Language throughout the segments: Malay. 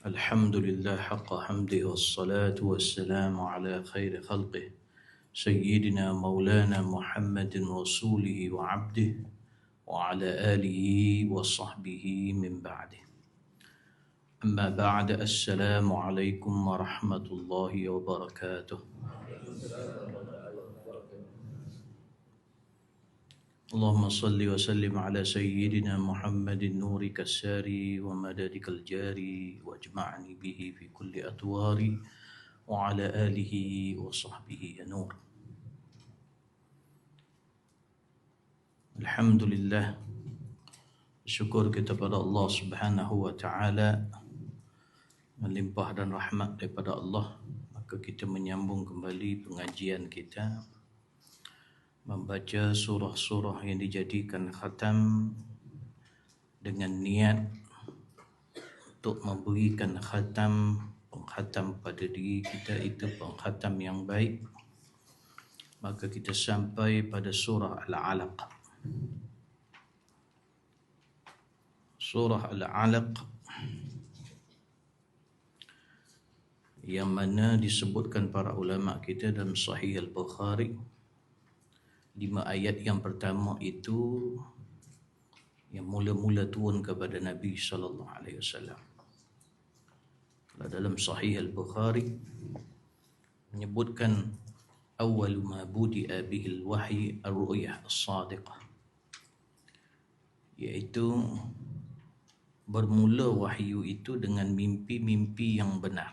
الحمد لله حق حمده والصلاة والسلام على خير خلقه سيدنا مولانا محمد رسوله وعبده وعلى آله وصحبه من بعده. أما بعد، السلام عليكم ورحمة الله وبركاته. اللهم صل وسلم على سيدنا محمد نورك الساري ومددك الجاري واجمعني به في كل أطواري وعلى آله وصحبه يا نور. Alhamdulillah, syukur kita pada Allah Subhanahu wa taala, melimpah dan rahmat daripada Allah, maka kita menyambung kembali pengajian kita membaca surah-surah yang dijadikan khatam dengan niat untuk memberikan pengkhatam pada diri kita itu pengkhatam yang baik. Maka kita sampai pada surah Al-Alaq. Surah Al-Alaq yang mana disebutkan para ulama kita dalam Sahih Al-Bukhari, 5 ayat yang pertama itu yang mula-mula turun kepada Nabi sallallahu alaihi wasallam. Dalam Sahih Al-Bukhari menyebutkan awal ma budi'a bihil wahyi ar-ru'yah as-sadiqah, iaitu bermula wahyu itu dengan mimpi-mimpi yang benar.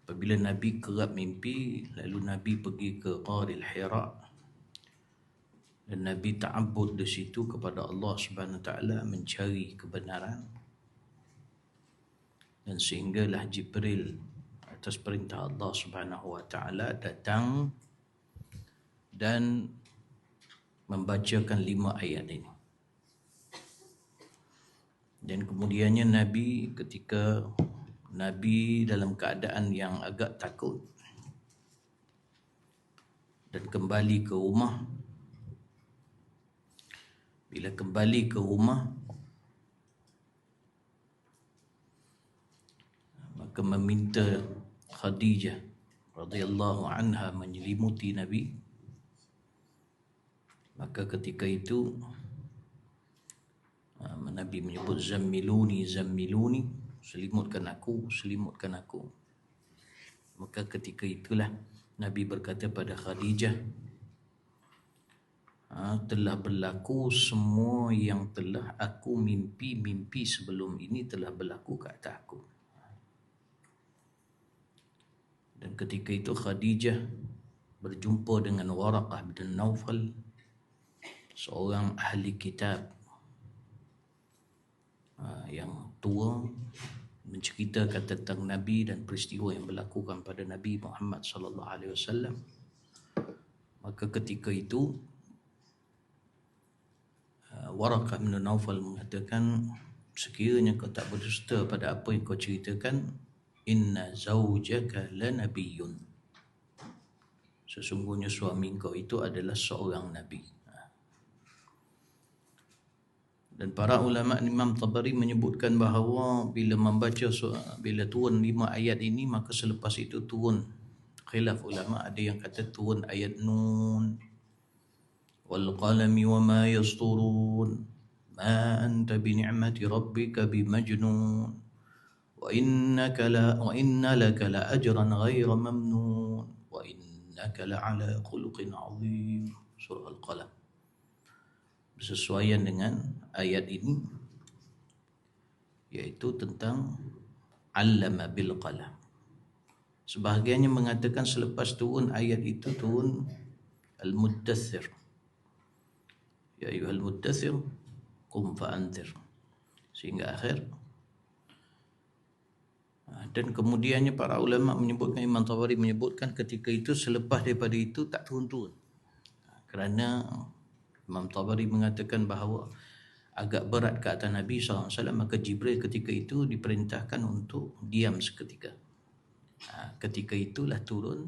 Apabila Nabi kerap mimpi, lalu Nabi pergi ke Gharil Hira dan Nabi ta'abbud di situ kepada Allah Subhanahu wa taala mencari kebenaran, dan sehinggalah Jibril atas perintah Allah Subhanahu wa taala datang dan membacakan 5 ayat ini. Dan kemudiannya ketika Nabi dalam keadaan yang agak takut dan kembali ke rumah. Bila kembali ke rumah, maka meminta Khadijah radhiyallahu anha menyelimuti Nabi. Maka ketika itu Nabi menyebut zammiluni, zammiluni, selimutkan aku, selimutkan aku. Maka ketika itulah Nabi berkata pada Khadijah, telah berlaku semua yang telah aku mimpi sebelum ini telah berlaku ke atas aku. Dan ketika itu Khadijah berjumpa dengan Waraqah bin Naufal, seorang ahli kitab yang tua, menceritakan tentang Nabi dan peristiwa yang berlaku pada Nabi Muhammad sallallahu alaihi wasallam. Maka ketika itu Waraqah bin Naufal mengatakan, sekiranya kau tak berdusta pada apa yang kau ceritakan, inna zawjaka lanabiyyun, sesungguhnya suami kau itu adalah seorang nabi. Dan para ulama Imam Tabari menyebutkan bahawa bila turun 5 ayat ini, maka selepas itu turun khilaf ulama. Ada yang kata turun ayat Nun, wal qalami wama yasturun, ma anta bi ni'mati rabbika bimajnun, wa inna laka la ajran ghayra mamnun, wa innaka la ala khuluqin 'azim. Surah Al-Qalam. Bersesuaian dengan ayat ini, yaitu tentang allama bil qalam. Sebahagiannya mengatakan selepas turun ayat itu turun al-muddathir, ya ayyuhal muddathir qum fa'anthir, sehingga akhir. Dan kemudiannya para ulama menyebutkan, Imam Tabari menyebutkan ketika itu selepas daripada itu tak turun-turun, kerana Imam Tabari mengatakan bahawa agak berat ke atas Nabi SAW, maka Jibril ketika itu diperintahkan untuk diam seketika. Ketika itulah turun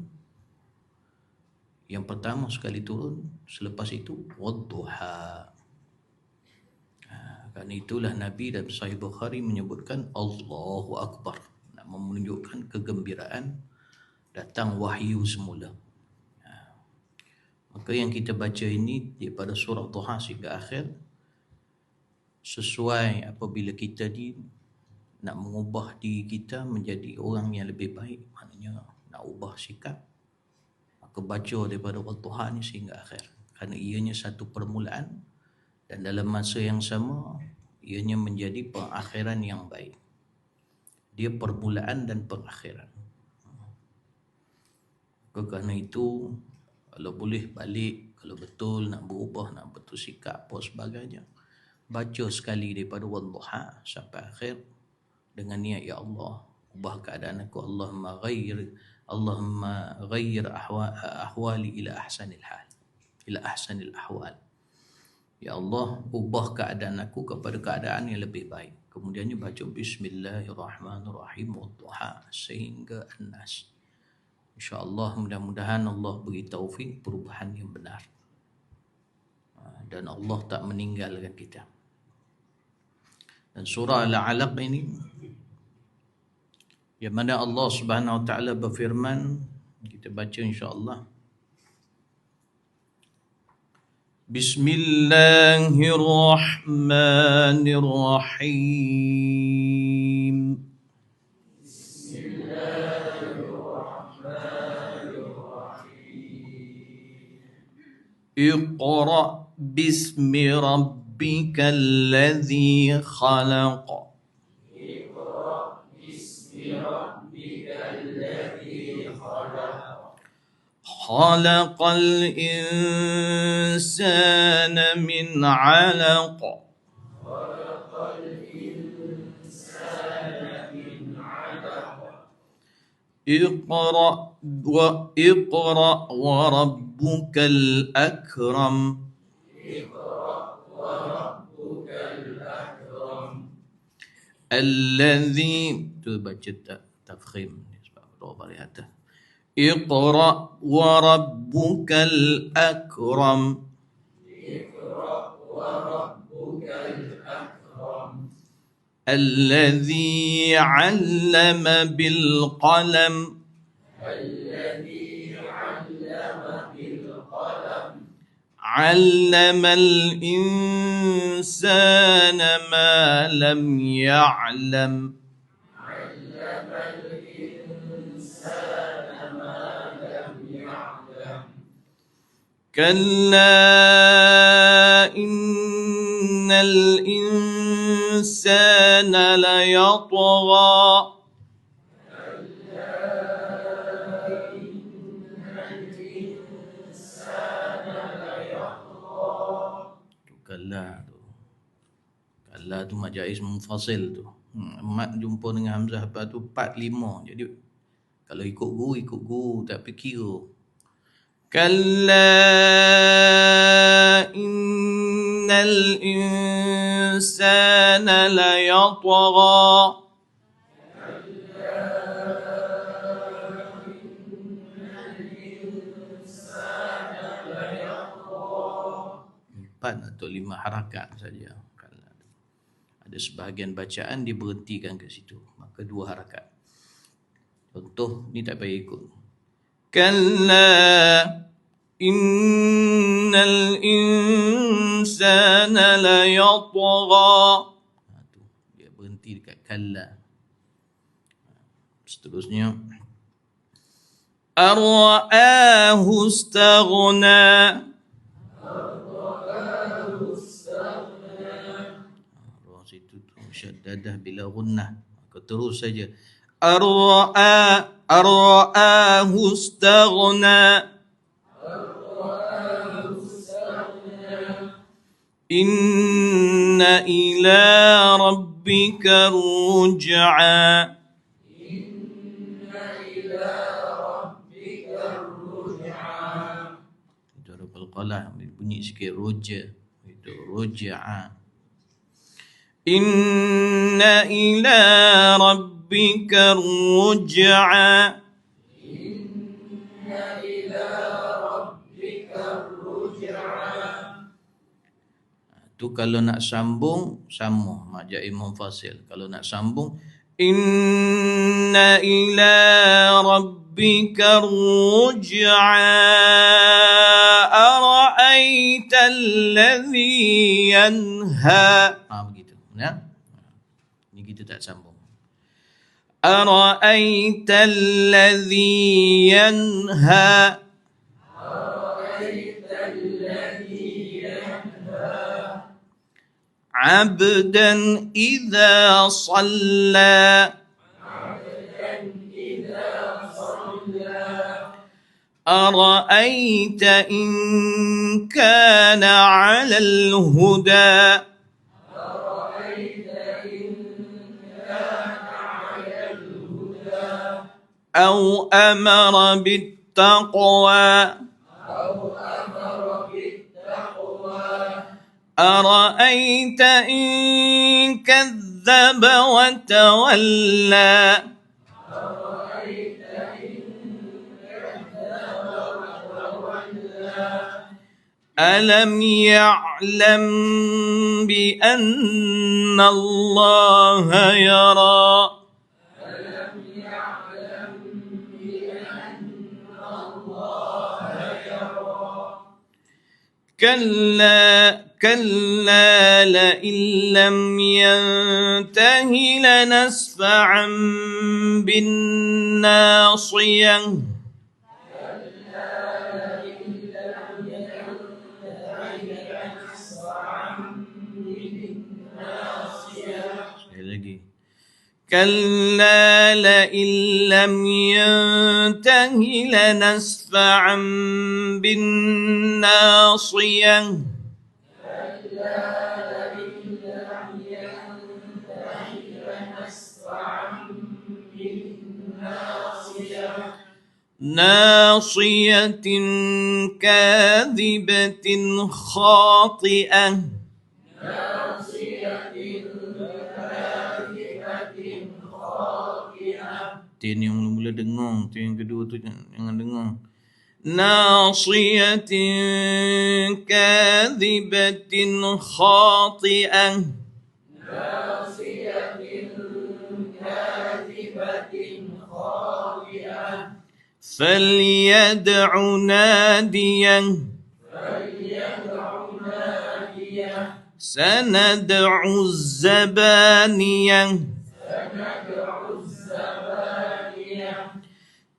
yang pertama sekali turun. Selepas itu wadduha, Kerana itulah Nabi dan Sahih Bukhari menyebutkan Allahu Akbar, nak menunjukkan kegembiraan datang wahyu semula. Maka yang kita baca ini daripada surah Duha sehingga akhir sesuai apabila kita nak mengubah diri kita menjadi orang yang lebih baik, maknanya nak ubah sikap, maka baca daripada Duha ni sehingga akhir, kerana ianya satu permulaan dan dalam masa yang sama ianya menjadi pengakhiran yang baik. Dia permulaan dan pengakhiran. Kerana itu, kalau boleh balik, kalau betul nak berubah, nak betul sikap apa sebagainya, baca sekali daripada Wadduha sampai akhir dengan niat, ya Allah, ubah keadaan aku, Allahumma ghayyir ahwali ila ahsanil hal, ila ahsanil ahwal. Ya Allah, ubah keadaan aku kepada keadaan yang lebih baik. Kemudiannya baca Bismillahirrahmanirrahim Wadduha sehingga An-Nas. InsyaAllah mudah-mudahan Allah beri taufik perubahan yang benar. Dan Allah tak meninggalkan kita. Dan surah Al-Alaq ini, yang mana Allah Subhanahu Wa Taala berfirman, kita baca insyaAllah. Bismillahirrahmanirrahim. Iqra' bismi rabbikal ladzi khalaq. Iqra' bismi rabbikal ladzi khalaq. Khalaqal insana min 'alaq. Khalaqal insana min 'alaq. Iqra' wa rabbukal akram. Iqra' wa rabbukal akram. Alladhi, tu baca tafkhim sebab dua balik atas. Iqra' wa rabbukal akram. Iqra' wa rabbukal akram. Alladhi 'allama bil qalam. Alladhi 'allama bil qalam. 'Allamal insana ma lam ya'lam. 'Allamal insana ma lam ya'lam. Kalla innal insana la yatgha. Kalla tu majais munfasil tu. Mat jumpa dengan Hamzah apa tu 4 5. Jadi kalau ikut guru tak fikir. Kalla innal insana la yatgha. Atau 5 harakat saja. Ada sebahagian bacaan dia berhentikan ke situ, maka 2 harakat. Contoh ni tak payah ikut. Kalla innal insana la yatgha. Dia berhenti dekat kalla. Seterusnya ar-ra'ahu istaghna. Syaddadah bila gunnah, maka terus saja ar-ra'ahu istaghna. Inna ila rabbika ruj'a. Inna ila rabbika ruj'a. Itu rukul qalah bunyi sikit ruj'a, itu ruj'a. Inna ila rabbika ruj'a. Inna ila rabbika ruj'a. Tu kalau nak sambung sama majai munfasil. Kalau nak sambung inna ila rabbika ruj'a ara'aita alladhi yanha. Begitu ya. Ini kita tak sambung. Ara'aita alladhi yanha. عبدا إذا صلى أرأيت إن كان على الهدى أو أمر بالتقوى أرأيت إن كذب وتولى ألم يعلم بأن الله يرى كلا لئن لم ينته لنسفعا بالناصية كلا لئن لم ينته لنسفعا بالناصية ناصية كاذبة خاطئة Tin yang mula-mula dengung, tin yang kedua tu jangan dengung. ناصية كاذبة خاطئة فليدع ناديا سندع الزبانية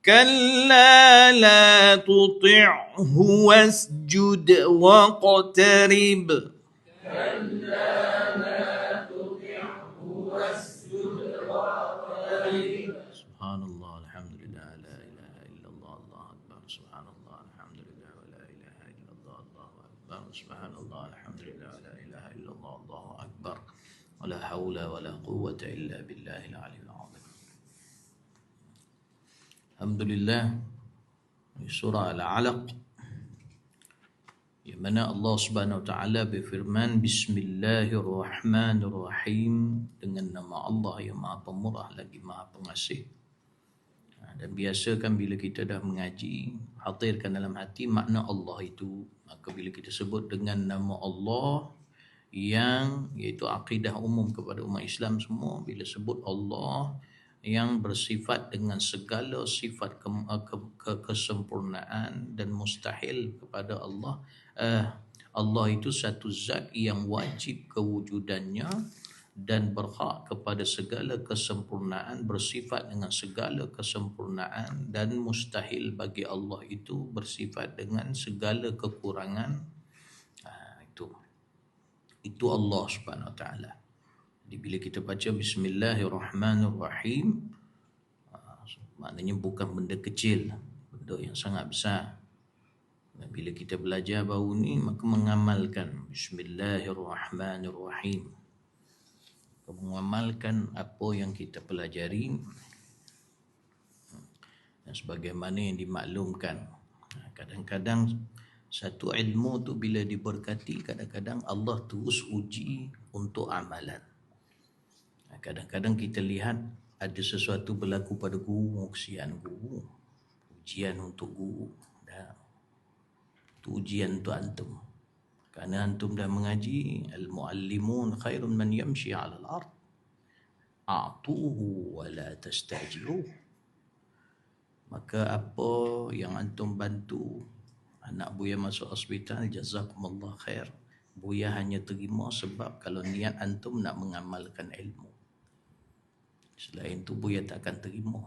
كلا لا تطعه واسجد واقترب سبحان الله الحمد لله لا إله إلا الله الله أكبر سبحان الله الحمد لله ولا إله إلا الله الله أكبر سبحان الله الحمد لله ولا إله إلا الله الله أكبر ولا حول ولا قوة إلا بالله العلي العظيم. Alhamdulillah, surah Al-Alaq yang mana Allah Subhanahu wa taala berfirman Bismillahirrahmanirrahim, dengan nama Allah yang Maha Pemurah lagi Maha Pengasih. Dan biasa kan bila kita dah mengaji, hadirkan dalam hati makna Allah itu, maka bila kita sebut dengan nama Allah yang iaitu akidah umum kepada umat Islam semua, bila sebut Allah yang bersifat dengan segala sifat kesempurnaan dan mustahil kepada Allah. Allah itu satu zat yang wajib kewujudannya dan berhak kepada segala kesempurnaan, bersifat dengan segala kesempurnaan, dan mustahil bagi Allah itu bersifat dengan segala kekurangan. Itu Allah Subhanahu wa taala. Jadi bila kita baca Bismillahirrahmanirrahim, maknanya bukan benda kecil, benda yang sangat besar. Dan bila kita belajar baru ni, maka mengamalkan Bismillahirrahmanirrahim, mengamalkan apa yang kita pelajari dan sebagaimana yang dimaklumkan. Kadang-kadang satu ilmu tu bila diberkati, kadang-kadang Allah terus uji untuk amalan. Kadang-kadang kita lihat ada sesuatu berlaku pada guru, kesian guru, ujian untuk guru, itu ujian untuk antum. Kerana antum dah mengaji, al-muallimun khairun man yamshi 'ala al-ard. A'tuhu wa la tastajiruh. Maka apa yang antum bantu anak Buya masuk hospital, jazakumullah khair. Buya hanya terima sebab kalau niat antum nak mengamalkan ilmu. Selain tu Buya tak akan terima.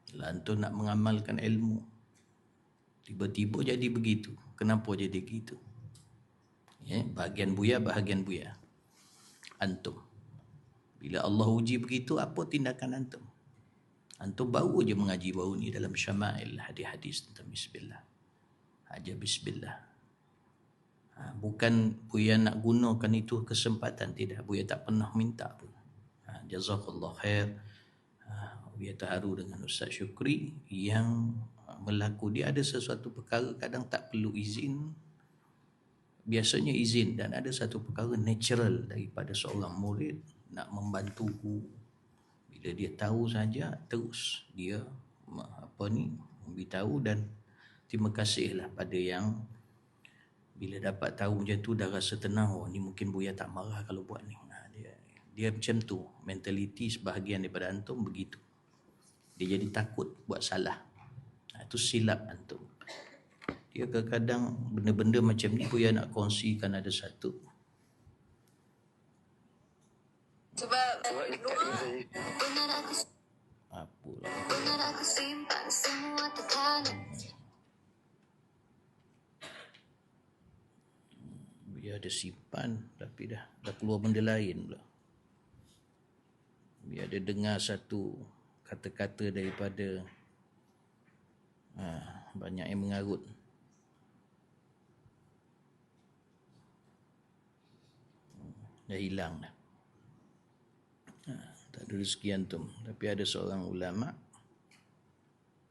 Kalau antum nak mengamalkan ilmu, tiba-tiba jadi begitu. Kenapa jadi begitu? Ya, bahagian Buya, antum. Bila Allah uji begitu, apa tindakan antum? Antum baru je mengaji baru ni dalam syama'il, hadis-hadis tentang bismillah. Aja bismillah. Bukan Buya nak gunakan itu kesempatan, tidak. Buya tak pernah minta pun. Jazakallah khair. Buya terharu dengan Ustaz Syukri yang berlaku. Dia ada sesuatu perkara kadang tak perlu izin. Biasanya izin, dan ada satu perkara natural daripada seorang murid nak membantu guru. Bila dia tahu saja, terus dia memberitahu, dan terima kasihlah pada yang bila dapat tahu macam tu dah rasa tenang. Oh, ni mungkin Buya tak marah kalau buat ni. Dia macam tu. Mentaliti sebahagian daripada antum begitu. Dia jadi takut buat salah. Itu silap antum. Dia kadang-kadang benda-benda macam ni Buya nak kongsikan ada satu. Sebab Apalah. benar aku simpan semua tekanan. Dia ada simpan tapi dah keluar benda lain pula. Dia ada dengar satu kata-kata daripada banyak yang mengarut. Dah hilang dah. Tak ada rezeki antum. Tapi ada seorang ulama,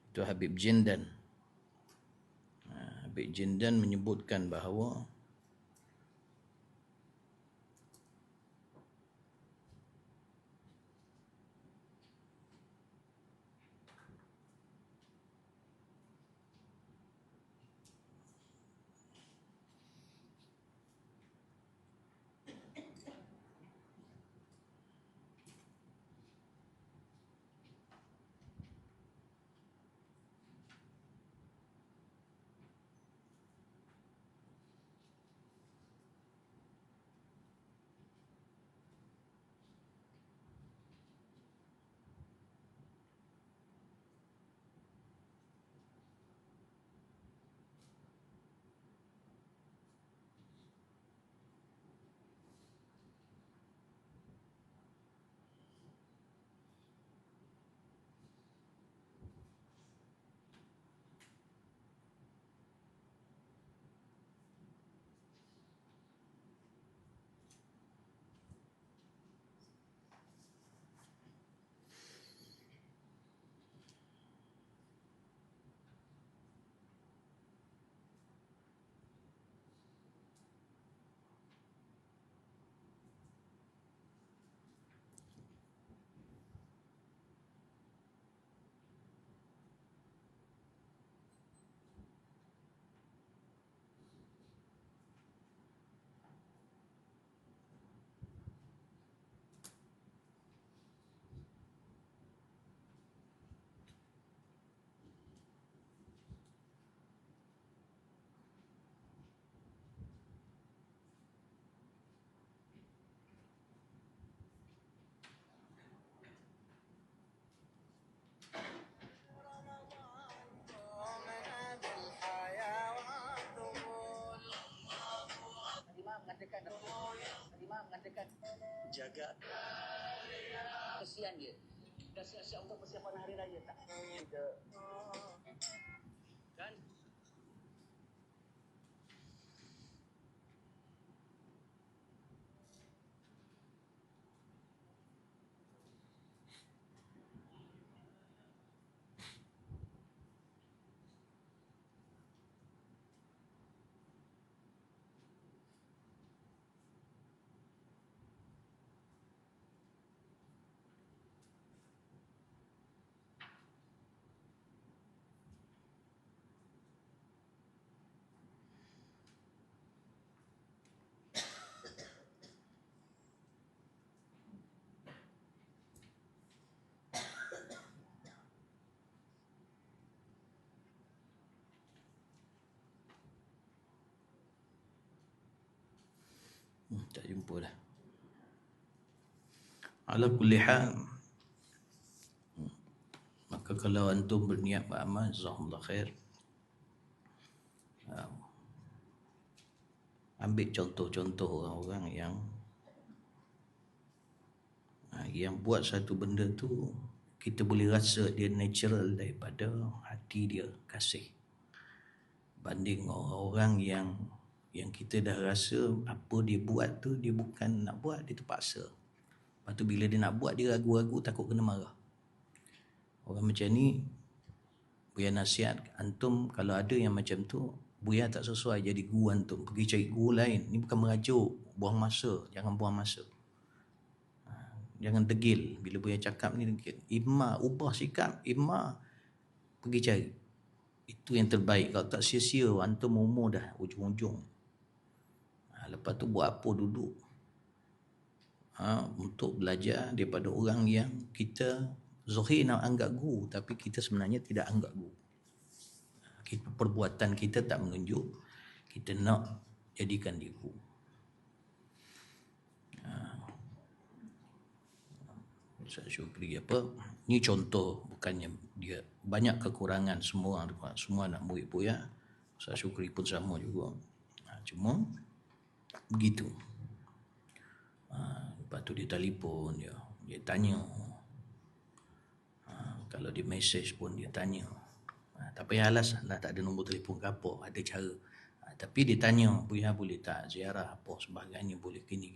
itu Habib Jindan. Habib Jindan menyebutkan bahawa mengatakan jaga kesian dia. Dah siap-siap untuk persiapan hari raya tak? Kan? Tak jumpa dah. Ala kulli hal, maka kalau antum berniat beramal, jazakumullah khair. Ambil contoh-contoh orang-orang yang buat satu benda tu kita boleh rasa dia natural daripada hati dia kasih, banding orang-orang yang kita dah rasa apa dia buat tu dia bukan nak buat, dia terpaksa. Lepas tu bila dia nak buat dia ragu-ragu, takut kena marah. Orang macam ni Buya nasihat antum, kalau ada yang macam tu, Buya tak sesuai jadi guru antum, pergi cari guru lain. Ni bukan merajuk, buang masa, jangan buang masa. Jangan degil bila Buya cakap ni degil. Imma ubah sikap, imma pergi cari. Itu yang terbaik. Kalau tak sia-sia antum umur dah ujung-ujung. Lepas tu buat apa duduk untuk belajar daripada orang yang kita zahir nak anggap guru, tapi kita sebenarnya tidak anggap guru. Perbuatan kita tak menunjuk kita nak jadikan dia guru. Ustaz Syukri apa? Ni contoh, bukannya dia banyak kekurangan semua nak murid Buya. Ustaz Syukri pun sama juga. Cuma begitu. Lepas tu dia telefon dia tanya. Kalau dia mesej pun dia tanya. Tak payah alasan lah, tak ada nombor telefon ke apa, ada cara. Tapi dia tanya, Buya boleh tak ziarah apa sebagainya, boleh gini.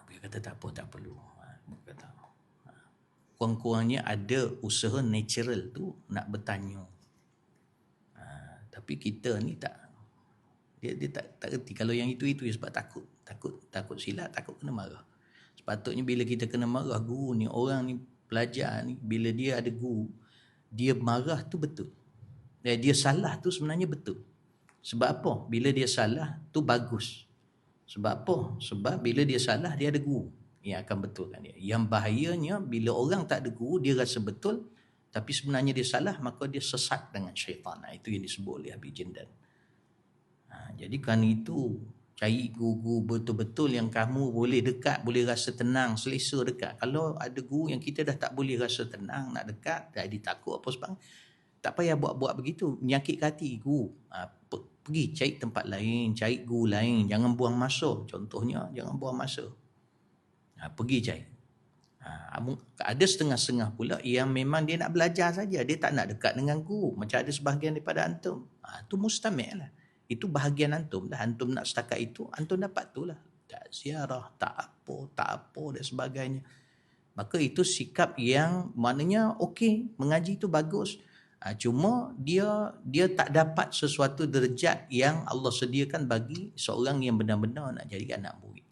Buya kata tak apa, tak perlu. Buya kata kurang-kurangnya ada usaha natural tu nak bertanya. Tapi kita ni tak, dia tak reti. Kalau yang itu sebab takut silap, takut kena marah. Sepatutnya bila kita kena marah, guru ni, orang ni, pelajar ni, bila dia ada guru, dia marah tu betul. Dia salah tu sebenarnya betul. Sebab apa? Bila dia salah tu bagus. Sebab apa? Sebab bila dia salah dia ada guru yang akan betulkan dia. Yang bahayanya bila orang tak ada guru, dia rasa betul tapi sebenarnya dia salah, maka dia sesat dengan syaitan. Itu yang disebut oleh Habib Jindan. Jadi kerana itu, cari guru betul-betul yang kamu boleh dekat, boleh rasa tenang, selesa dekat. Kalau ada guru yang kita dah tak boleh rasa tenang nak dekat, jadi takut apa sebab, tak payah buat begitu, menyakit hati guru. Pergi cari tempat lain, cari guru lain, jangan buang masa. Contohnya, jangan buang masa. Pergi cari. Ada setengah-setengah pula yang memang dia nak belajar saja, dia tak nak dekat dengan guru. Macam ada sebahagian daripada antum. Itu mustamik lah. Itu bahagian antum dah. Antum nak setakat itu, antum dapat tu lah. Tak ziarah, tak apa dan sebagainya. Maka itu sikap yang maknanya okey, mengaji itu bagus. Cuma dia tak dapat sesuatu derajat yang Allah sediakan bagi seorang yang benar-benar nak jadi anak murid.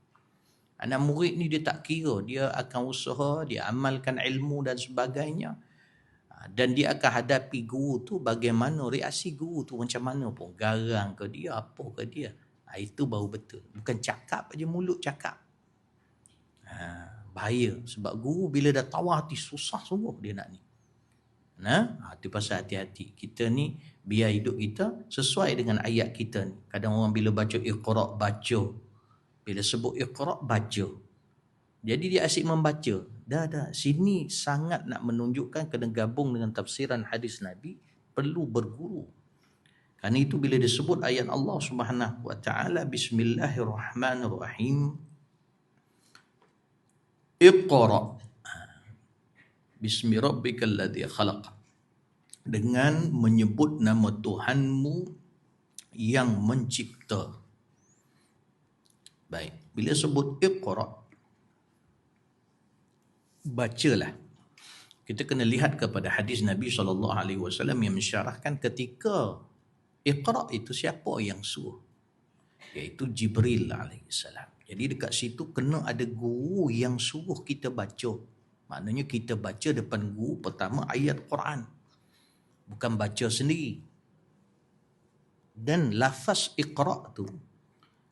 Anak murid ni dia tak kira, dia akan usaha, dia amalkan ilmu dan sebagainya. Dan dia akan hadapi guru tu bagaimana, reaksi guru tu macam mana pun, garang ke dia, apa ke dia. Itu baru betul. Bukan cakap aja, mulut cakap. Bahaya. Sebab guru bila dah tawar hati, susah sungguh dia nak ni. Itu pasal hati-hati. Kita ni biar hidup kita sesuai dengan ayat kita ni. Kadang orang bila baca Iqra, baca. Bila sebut Iqra, baca. Jadi dia asyik membaca. Dah. Sini sangat nak menunjukkan kena gabung dengan tafsiran hadis Nabi, perlu berguru. Kerana itu bila disebut ayat Allah Subhanahu wa taala, Bismillahirrahmanirrahim. Iqra. Bismi rabbikal ladzi khalaq. Dengan menyebut nama Tuhanmu yang mencipta. Baik, bila sebut Iqra, bacalah. Kita kena lihat kepada hadis Nabi SAW yang mensyarahkan ketika Iqra itu siapa yang suruh, iaitu Jibril alaihissalam. Jadi dekat situ kena ada guru yang suruh kita baca. Maknanya kita baca depan guru pertama ayat Quran, bukan baca sendiri. Dan lafaz Iqra tu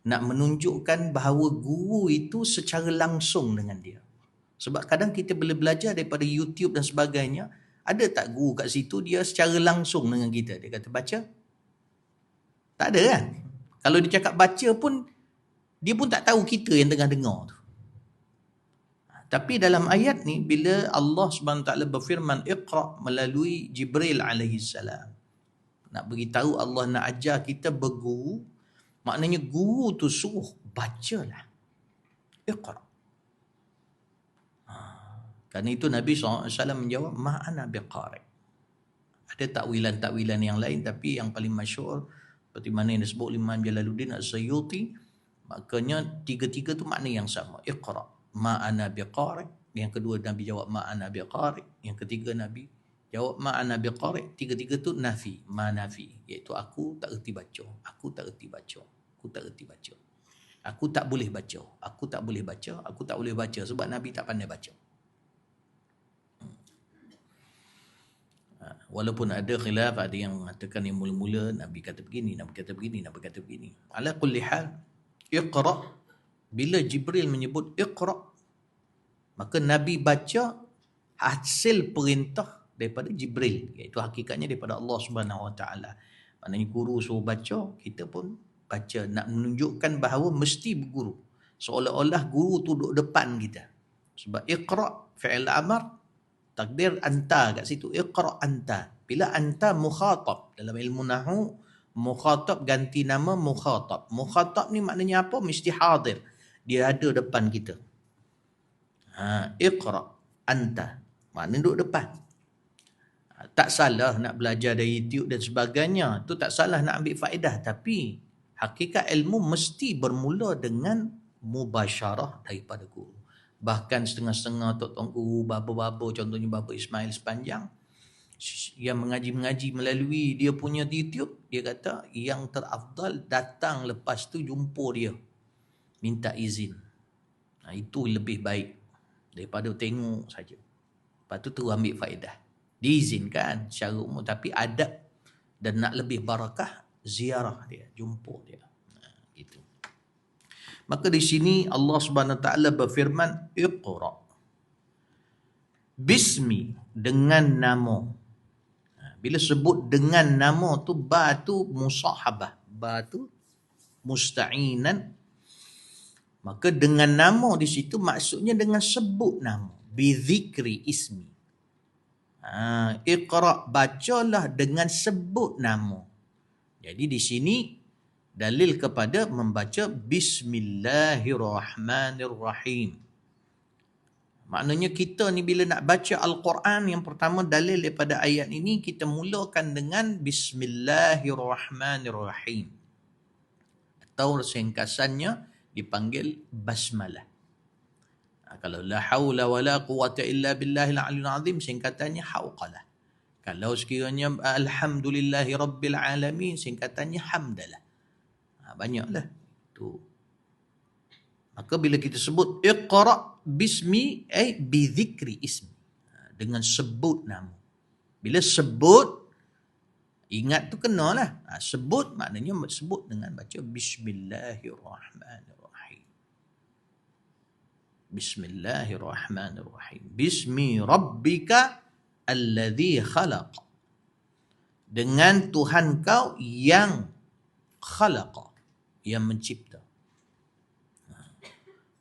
nak menunjukkan bahawa guru itu secara langsung dengan dia. Sebab kadang kita boleh belajar daripada YouTube dan sebagainya, ada tak guru kat situ dia secara langsung dengan kita? Dia kata baca? Tak ada kan? Kalau dia cakap baca pun, Dia pun tak tahu kita yang tengah dengar tu. Tapi dalam ayat ni, bila Allah SWT berfirman, Iqra' melalui Jibril alaihi salam, nak beritahu Allah nak ajar kita berguru, maknanya guru tu suruh bacalah. Iqra'. Kerana itu Nabi SAW menjawab, ma'ana biqari'. Ada takwilan-takwilan yang lain, tapi yang paling masyhur seperti mana yang disebut Imam Jalaluddin As-Suyuti, maknanya tiga-tiga tu makna yang sama. Iqra', ma'ana biqari'. Yang kedua Nabi jawab ma'ana biqari'. Yang ketiga Nabi jawab ma'ana biqari'. Tiga-tiga tu nafi, ma nafi, iaitu aku tak erti baca, aku tak erti baca, aku tak erti baca, aku tak boleh baca, aku tak boleh baca, aku tak boleh baca, sebab Nabi tak pandai baca. Walaupun ada khilaf, ada yang mengatakan yang mula-mula Nabi kata begini, Nabi kata begini, Nabi kata begini. Ala kulli hal, Iqra', bila Jibril menyebut Iqra', maka Nabi baca hasil perintah daripada Jibril, iaitu hakikatnya daripada Allah Subhanahu Wa Taala. Maknanya guru suruh baca, kita pun baca, nak menunjukkan bahawa mesti berguru, seolah-olah guru tu duduk depan kita. Sebab Iqra' fi'il amar, takdir anta kat situ, Iqra' anta. Bila anta mukhatab, dalam ilmu nahwu, mukhatab ganti nama mukhatab. Mukhatab ni maknanya apa? Mesti hadir, dia ada depan kita. Iqra' anta, maknanya duduk depan. Tak salah nak belajar dari YouTube dan sebagainya, tu tak salah nak ambil faedah, tapi hakikat ilmu mesti bermula dengan mubasyarah daripada guru. Bahkan setengah-setengah tok-tok guru, baba-baba, contohnya Baba Ismail Sepanjang, yang mengaji-mengaji melalui dia punya YouTube, dia kata yang terafdal datang lepas tu jumpa dia, minta izin. Itu lebih baik daripada tengok saja. Lepas tu terus ambil faedah. Diizinkan secara umum, tapi adab dan nak lebih barakah, ziarah dia, jumpa dia. Gitu. Maka di sini Allah Subhanahu Wa Taala berfirman, Iqra'. Bismi, dengan nama. Bila sebut dengan nama tu, ba tu musahabah, ba tu musta'inan. Maka dengan nama di situ maksudnya dengan sebut nama, bi zikri ismi. Iqra', bacalah dengan sebut nama. Jadi di sini dalil kepada membaca Bismillahirrahmanirrahim. Maknanya kita ni bila nak baca Al-Quran, yang pertama dalil daripada ayat ini, kita mulakan dengan Bismillahirrahmanirrahim. Atau ringkasannya dipanggil basmalah. Kalau la haula wala quwata illa billahil aliyyil azim, singkatannya hauqalah. Kalau sekiranya alhamdulillahi rabbil alamin, singkatannya hamdalah. Banyaklah tu. Maka bila kita sebut Iqra' bismi, bi zikri ismi, dengan sebut nama. Bila sebut, ingat tu kenalah. Sebut maknanya sebut dengan baca Bismillahirrahmanirrahim. Bismillahirrahmanirrahim. Bismi rabbika alladhi khalaq. Dengan Tuhan kau yang khalaqa, yang mencipta.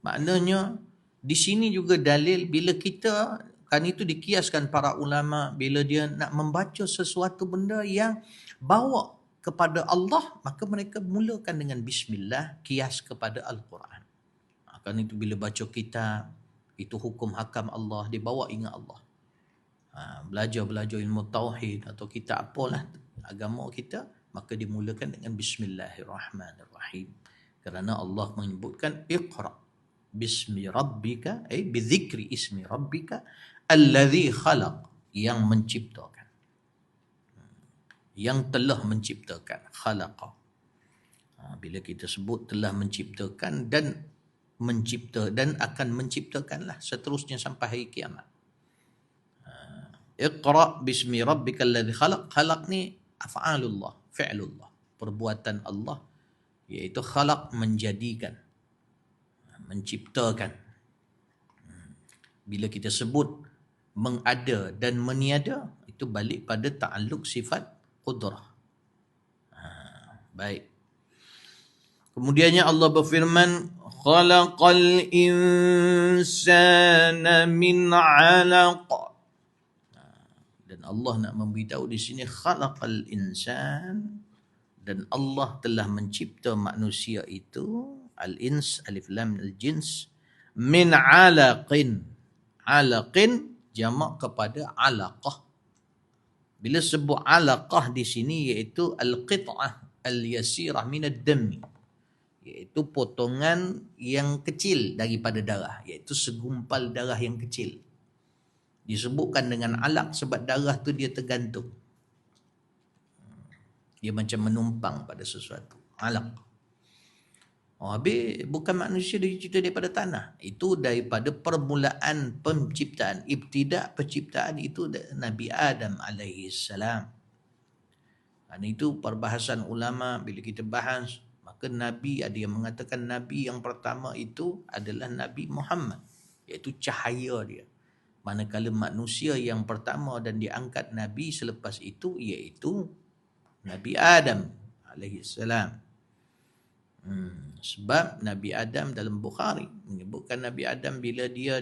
Maknanya di sini juga dalil bila kita, kan itu dikiaskan para ulama, bila dia nak membaca sesuatu benda yang bawa kepada Allah, maka mereka mulakan dengan bismillah, kias kepada Al-Quran. Kan itu bila baca kitab, itu hukum hakam Allah, dia bawa ingat Allah. Belajar ilmu tauhid atau kitab apalah agama kita, maka dimulakan dengan Bismillahirrahmanirrahim. Kerana Allah menyebutkan Iqra' bismi rabbika, bizikri ismi rabbika alladhi khalaq, yang menciptakan, yang telah menciptakan, khalaqa. Bila kita sebut telah menciptakan dan mencipta dan akan menciptakanlah seterusnya sampai hari kiamat. Iqra' bismi rabbikal ladzi khalaq. Khalaq ni af'alullah, fi'lullah, perbuatan Allah, iaitu khalaq, menjadikan, menciptakan. Bila kita sebut mengada dan meniada, itu balik pada ta'alluq sifat qudrah. Baik. Kemudiannya Allah berfirman, khalaqal insana min 'alaq. Dan Allah nak memberitahu di sini khalaqal insan, dan Allah telah mencipta manusia itu, al-ins, alif lam al-jins, min 'alaqin. 'Alaqin jamak kepada 'alaqah. Bila sebut 'alaqah di sini iaitu al-qit'ah al-yasirah min ad-dam, iaitu potongan yang kecil daripada darah, iaitu segumpal darah yang kecil. Disebutkan dengan alaq sebab darah tu dia tergantung. Dia macam menumpang pada sesuatu. Alaq. Habis bukan manusia dicipta daripada tanah. Itu daripada permulaan penciptaan. Ibtidak penciptaan itu Nabi Adam alaihi salam. Dan itu perbahasan ulama bila kita bahas. Maka Nabi, ada yang mengatakan Nabi yang pertama itu adalah Nabi Muhammad. Iaitu cahaya dia. Manakala manusia yang pertama dan diangkat Nabi selepas itu iaitu Nabi Adam alaihi salam. Sebab Nabi Adam dalam Bukhari menyebutkan Nabi Adam bila dia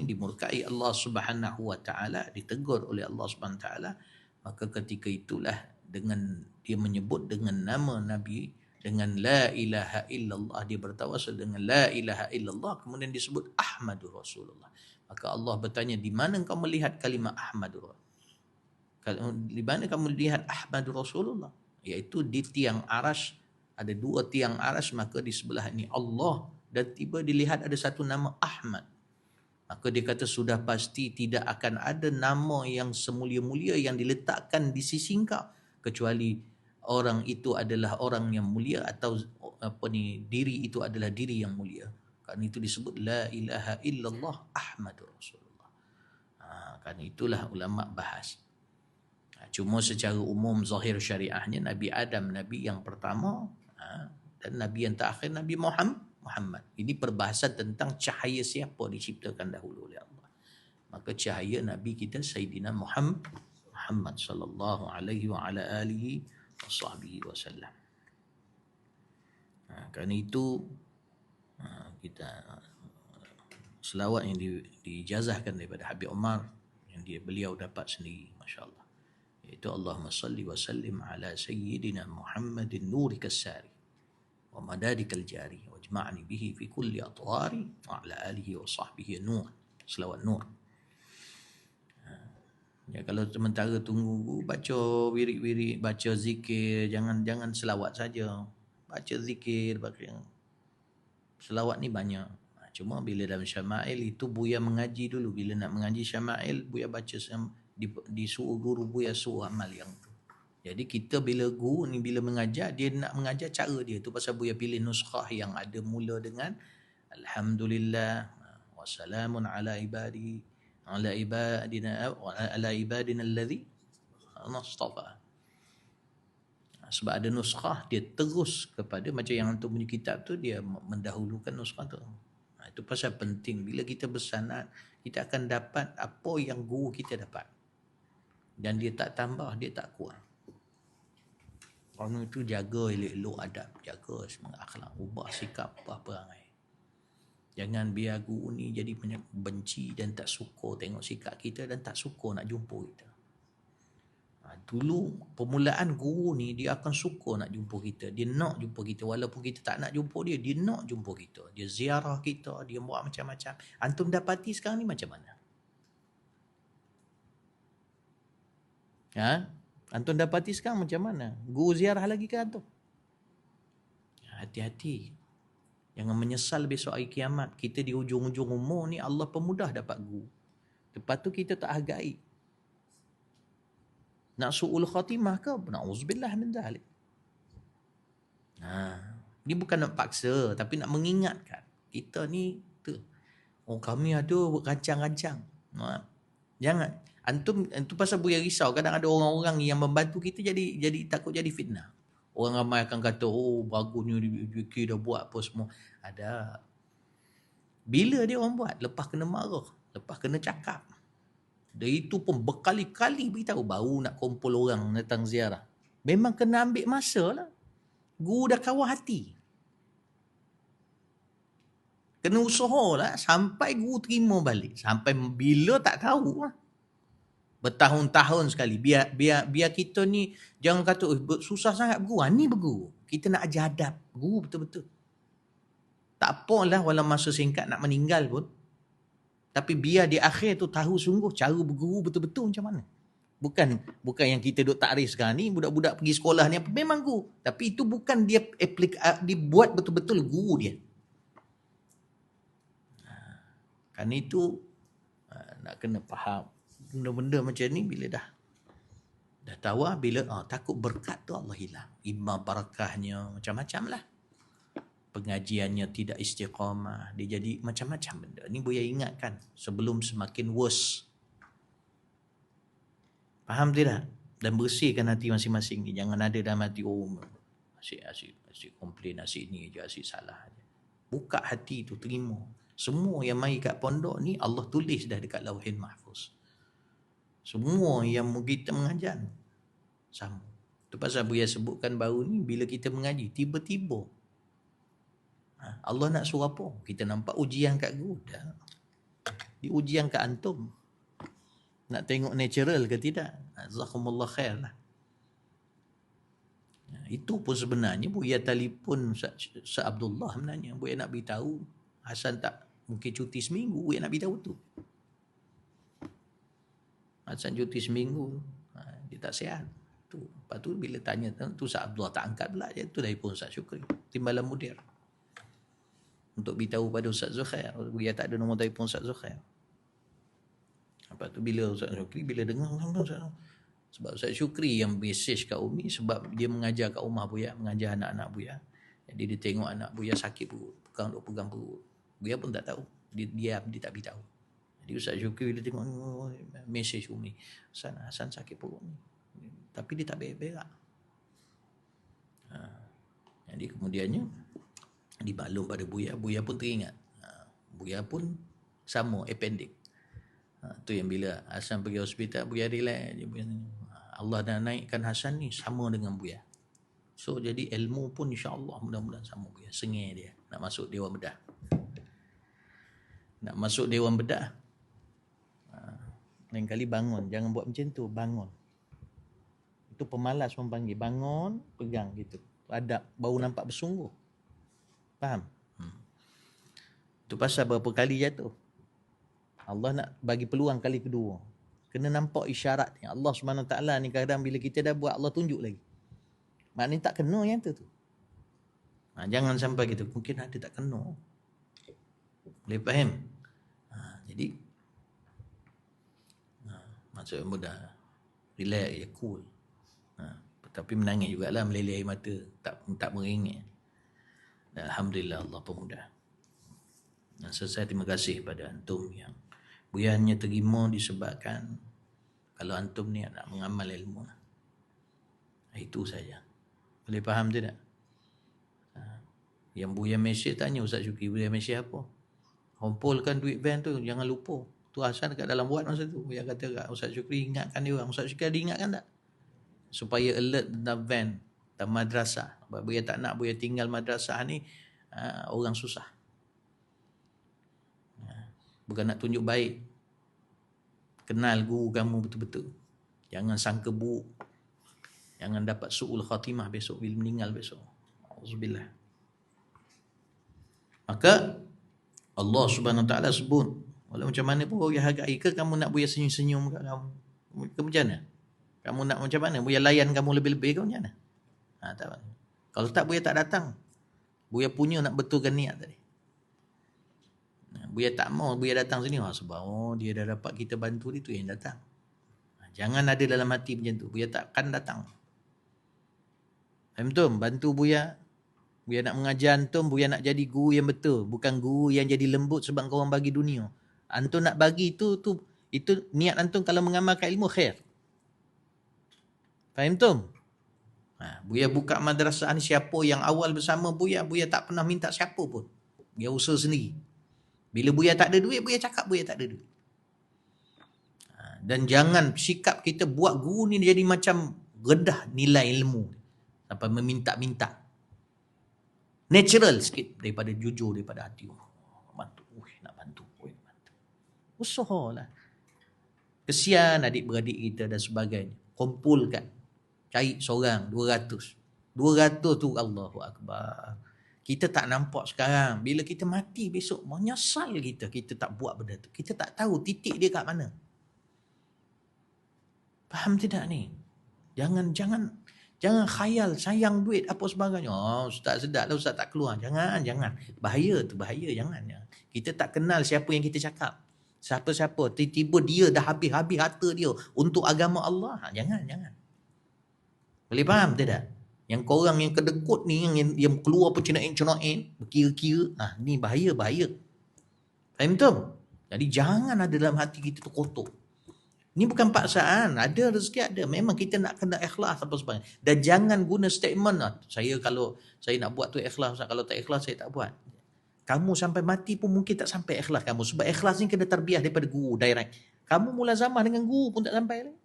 dimurkai Allah Subhanahu wa taala, ditegur oleh Allah Subhanahu wa taala, maka ketika itulah dengan dia menyebut dengan nama Nabi, dengan la ilaha illallah, dia bertawasul dengan la ilaha illallah, kemudian disebut Ahmadur Rasulullah. Maka Allah bertanya, di mana kau melihat kalimah Ahmadur? Di mana kamu lihat Ahmadur Rasulullah? Iaitu di tiang aras, ada dua tiang aras, maka di sebelah ini Allah, dan tiba dilihat ada satu nama Ahmad. Maka dia kata sudah pasti tidak akan ada nama yang semulia-mulia yang diletakkan di sisi engkau kecuali orang itu adalah orang yang mulia, atau diri itu adalah diri yang mulia. Karena itu disebut la ilaha illallah Ahmadur Rasulullah. Karena itulah ulama bahas. Cuma secara umum zahir syariahnya Nabi Adam Nabi yang pertama, dan Nabi yang terakhir Nabi Muhammad. Ini perbahasan tentang cahaya siapa diciptakan dahulu oleh Allah. Maka cahaya Nabi kita Sayyidina Muhammad sallallahu alaihi wa ala alihi wasahbihi wasallam. Kerana itu kita selawat yang diijazahkan daripada Habib Umar yang beliau dapat sendiri, masya-Allah, iaitu Allahumma salli wa sallim ala sayyidina Muhammadin nurikas sari wa madadikal jari wajma'ni bihi fi kulli atwari wa ala alihi wa sahbihi nur. Selawat nur. Ya, kalau sementara tunggu baca wirid-wirid, baca zikir, jangan selawat saja. Baca zikir, baca selawat ni banyak. Cuma bila dalam syama'il itu Buya mengaji dulu. Bila nak mengaji syama'il, Buya baca, disuruh guru Buya suruh amal yang tu. Jadi kita bila guru ni bila mengajar, dia nak mengajar cara dia tu, pasal Buya pilih nuskhah yang ada mula dengan alhamdulillah wassalamun ala ibadi ala ibadina alladhi nastafa. Sebab ada nuskhah dia terus kepada macam yang antum punya kitab tu, dia mendahulukan nuskhah tu. Itu pasal penting bila kita bersanad, kita akan dapat apa yang guru kita dapat, dan dia tak tambah, dia tak kurang. Orang itu jaga elok-elok adab, jaga semangat akhlak, ubah sikap, ubah perangai. Jangan biar guru ni jadi benci dan tak suka tengok sikap kita dan tak suka nak jumpa kita. Dulu permulaan guru ni dia akan suka nak jumpa kita. Dia nak jumpa kita walaupun kita tak nak jumpa dia. Dia nak jumpa kita. Dia ziarah kita. Dia buat macam-macam. Antum dapati sekarang ni macam mana? Antum dapati sekarang macam mana? Guru ziarah lagi ke antum? Hati-hati. Jangan menyesal besok hari kiamat. Kita di ujung-ujung umur ni Allah pemudah dapat guru. Lepas tu kita tak hargai. Nak su'ul khatimah ke? Na'udzubillah min dhalik. Ini bukan nak paksa, tapi nak mengingatkan. Kita ni, kami ada rancang-rancang. Jangan. Antum pasal Buya risau. Kadang ada orang-orang yang membantu kita jadi takut jadi fitnah. Orang ramai akan kata, bagusnya dia dah buat apa semua. Ada. Bila dia orang buat? Lepas kena marah. Lepas kena cakap. Dia itu pun berkali-kali beritahu baru nak kumpul orang datang ziarah. Memang kena ambil masa lah. Guru dah kawal hati. Kena usaha lah sampai guru terima balik. Sampai bila tak tahu lah. Bertahun-tahun sekali. Biar kita ni jangan kata susah sangat berguru. Ni berguru. Kita nak ajar adab. Guru betul-betul. Tak apalah walau masa singkat nak meninggal pun. Tapi biar di akhir tu tahu sungguh cara berguru betul-betul macam mana. Bukan yang kita duk takrif sekarang ni, budak-budak pergi sekolah ni apa memang guru. Tapi itu bukan dia dibuat betul-betul guru dia. Kan itu nak kena faham benda-benda macam ni bila dah tahu bila takut berkat tu Allah hilang. Imam barakahnya macam-macam lah. Pengajiannya tidak istiqamah, dia jadi macam-macam benda. Ni Buya ingatkan sebelum semakin worse. Faham tidak? Dan bersihkan hati masing-masing ni. Jangan ada dalam hati asyik komplain, asyik ni je, asyik salah je. Buka hati tu, terima. Semua yang mai kat pondok ni Allah tulis dah dekat Lauhil Mahfuz. Semua yang kita mengajar sama. Tu pasal Buya sebutkan baru ni bila kita mengaji tiba-tiba Allah nak suruh apa? Kita nampak ujian kat guru dah. Di ujian kat antum. Nak tengok natural ke tidak? Jazakumullah khair lah. Itu pun sebenarnya Buya telefon Ustaz Abdullah sebenarnya. Buya nak beritahu Hasan tak mungkin cuti seminggu. Buya nak beritahu tu. Hasan cuti seminggu. Dia tak sihat. Tu. Lepas tu bila tanya tu Ustaz Abdullah tak angkat pula. Tu telefon Ustaz Syukri. Timbalan mudir. Untuk beritahu pada Ustaz Zukhair. Buya tak ada nombor telefon Ustaz Zukhair. Lepas tu bila Ustaz Syukri bila dengar sebab Ustaz Syukri yang message kat Umi sebab dia mengajar kat rumah Buya, mengajar anak-anak Buya. Jadi dia tengok anak Buya sakit perut, pegang perut. Buya pun tak tahu. Dia tak beritahu. Jadi Ustaz Syukri bila tengok message Umi, Hasan sakit perut ni. Tapi dia tak berak-berak. Jadi kemudiannya dimaklum pada Buya. Buya pun teringat. Buya pun sama appendix. Tu yang bila Hasan pergi hospital, Buya relax. Allah dah naikkan Hasan ni sama dengan Buya. So jadi ilmu pun insya-Allah mudah-mudahan sama Buya. Sengih dia nak masuk Dewan Bedah. Nak masuk Dewan Bedah. Lain kali bangun, jangan buat macam tu, bangun. Itu pemalas orang panggil, bangun, pegang gitu. Adab baru nampak bersungguh. Faham? Itu pasal berapa kali jatuh. Allah nak bagi peluang kali kedua. Kena nampak isyarat ni. Allah SWT ni kadang bila kita dah buat, Allah tunjuk lagi. Maknanya tak kena yang tu. Jangan sampai gitu. Mungkin ada tak kena. Boleh faham? Jadi, maksudnya mudah. Relax je, cool. Tapi menangis jugalah, meleleh air mata. Tak meringit. Alhamdulillah Allah pemudah. Dan selesai terima kasih pada antum yang Buya hanya terima disebabkan kalau antum ni nak mengamal ilmu. Itu saja. Boleh faham tidak? Yang Buya mesej tanya Ustaz Syukri, Buya mesej apa? Kumpulkan duit van tu, jangan lupa. Tu Hasan dekat dalam buat masa tu. Buya kata kat Ustaz Syukri, ingatkan dia orang. Ustaz Syukri ada ingatkan tak? Supaya alert tentang van dan madrasah. Sebab Buya tak nak Buya tinggal madrasah ni orang susah. Bukan nak tunjuk baik. Kenal guru kamu betul-betul. Jangan sangka buruk. Jangan dapat su'ul khatimah besok bila meninggal besok. Auzubillah. Maka Allah Subhanahu Wa Taala sebut, walau macam mana pun Buya hargai ke kamu nak Buya senyum-senyum kat kamu. Ke macam mana? Kamu nak macam mana? Buya layan kamu lebih-lebih ke macam mana? Tak apa. Kalau tak Buya tak datang. Buya punya nak betulkan niat tadi. Buya tak mau Buya datang sini sebab dia dah dapat kita bantu dia tu yang datang. Jangan ada dalam hati macam tu. Buya takkan datang. Faham tu? Bantu Buya. Buya nak mengajar antum, Buya nak jadi guru yang betul, bukan guru yang jadi lembut sebab kau orang bagi dunia. Antum nak bagi itu niat antum kalau mengamalkan ilmu khair. Faham tu? Buya buka madrasah ni siapa yang awal bersama Buya tak pernah minta siapa pun. Buya usaha sendiri. Bila Buya tak ada duit, Buya cakap Buya tak ada duit. Dan jangan sikap kita buat guru ni jadi macam redah nilai ilmu. Sampai meminta-minta. Natural sikit daripada jujur daripada hati. Bantu. Nak bantu. Usahalah. Kesian adik-beradik kita dan sebagainya. Kumpulkan. Cari seorang 200. 200 tu Allahu Akbar. Kita tak nampak sekarang. Bila kita mati besok, menyesal kita. Kita tak buat benda tu. Kita tak tahu titik dia kat mana. Faham tidak ni? Jangan khayal sayang duit apa sebagainya. Oh, ustaz sedap lah, ustaz tak keluar. Jangan. Bahaya tu, jangan. Kita tak kenal siapa yang kita cakap. Siapa-siapa. Tiba-tiba dia dah habis-habis harta dia untuk agama Allah. Jangan. Boleh faham tidak? Yang korang yang kedekut ni, yang keluar pencenain, berkira-kira, ni bahaya. Faham tu? Jadi jangan ada dalam hati kita tu kotor. Ni bukan paksaan, ada rezeki ada. Memang kita nak kena ikhlas apa sebagainya. Dan jangan guna statement lah. Kalau saya nak buat tu ikhlas, kalau tak ikhlas saya tak buat. Kamu sampai mati pun mungkin tak sampai ikhlas kamu. Sebab ikhlas ni kena terbiah daripada guru direct. Kamu mulazamah dengan guru pun tak sampai lagi.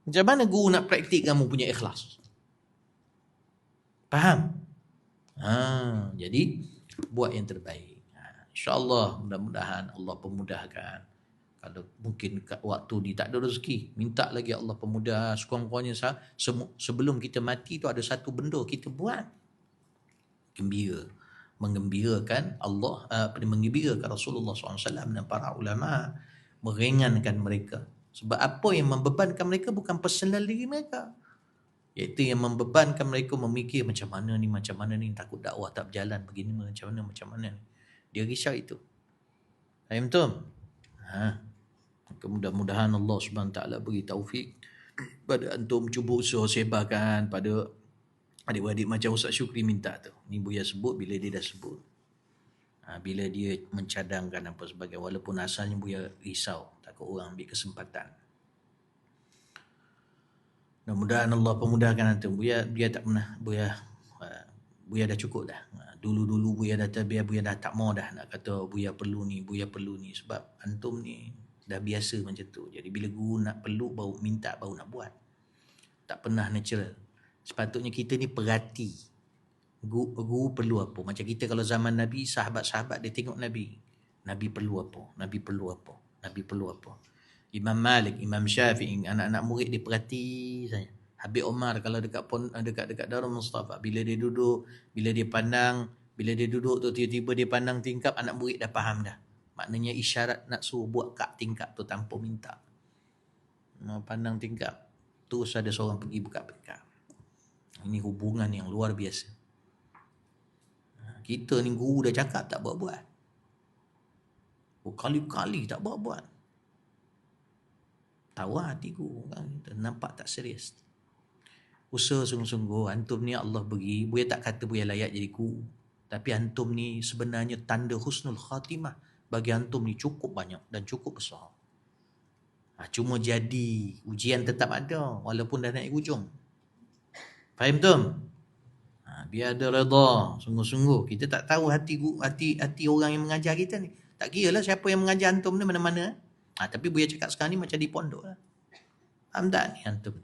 Macam mana guru nak praktik kamu punya ikhlas? Faham? Jadi buat yang terbaik. InsyaAllah mudah-mudahan Allah pemudahkan. Kalau mungkin waktu ni tak ada rezeki, minta lagi Allah pemudah. Sekurang-kurangnya sebelum kita mati tu ada satu benda kita buat. Gembira. Menggembirakan Allah, menggembirakan Rasulullah SAW dan para ulama. Meringankan mereka. Sebab apa yang membebankan mereka bukan personal diri mereka. Iaitu yang membebankan mereka memikir macam mana ni, takut dakwah tak berjalan begini, macam mana. Dia risau itu. Faham tu? Mudah-mudahan Allah SWT beri taufik pada antum, cuba usaha sebarkan pada adik-adik macam Ustaz Syukri minta tu. Ni Buya sebut bila dia dah sebut. Bila dia mencadangkan apa sebagainya, walaupun asalnya Buya risau takut orang ambil kesempatan. Mudah-mudahan Allah pemudahkan antum. Buya tak pernah, Buya dah cukup dah. Dulu Buya dah tak mau dah nak kata Buya perlu ni. Sebab antum ni dah biasa macam tu. Jadi bila guru nak perlu baru minta, baru nak buat. Tak pernah natural. Sepatutnya kita ni perhati. Guru perlu apa? Macam kita kalau zaman Nabi, sahabat-sahabat dia tengok Nabi. Nabi perlu apa? Imam Malik, Imam Syafi'i, anak-anak murid dia perhati saja. Habib Omar kalau dekat Darul Mustafa, bila dia duduk tu tiba-tiba dia pandang tingkap, anak murid dah faham dah. Maknanya isyarat nak suruh buat kat tingkap tu tanpa minta. Pandang tingkap, terus ada seorang pergi buka tingkap. Ini hubungan yang luar biasa. Kita ni guru dah cakap tak buat-buat. Berkali-kali tak buat-buat. Tahu hati guru kan? Nampak tak serius. Usaha sungguh-sungguh. Antum ni Allah beri. Buya tak kata Buya layak jadi guru. Tapi antum ni sebenarnya tanda husnul khatimah. Bagi antum ni cukup banyak dan cukup besar. Cuma jadi ujian tetap ada. Walaupun dah naik ujung. Faham tu? Biar ada redha sungguh-sungguh. Kita tak tahu hati orang yang mengajar kita ni. Tak kira lah siapa yang mengajar antum ni mana-mana. Tapi Buya cakap sekarang ni macam di pondok lah. Faham tak ni antum?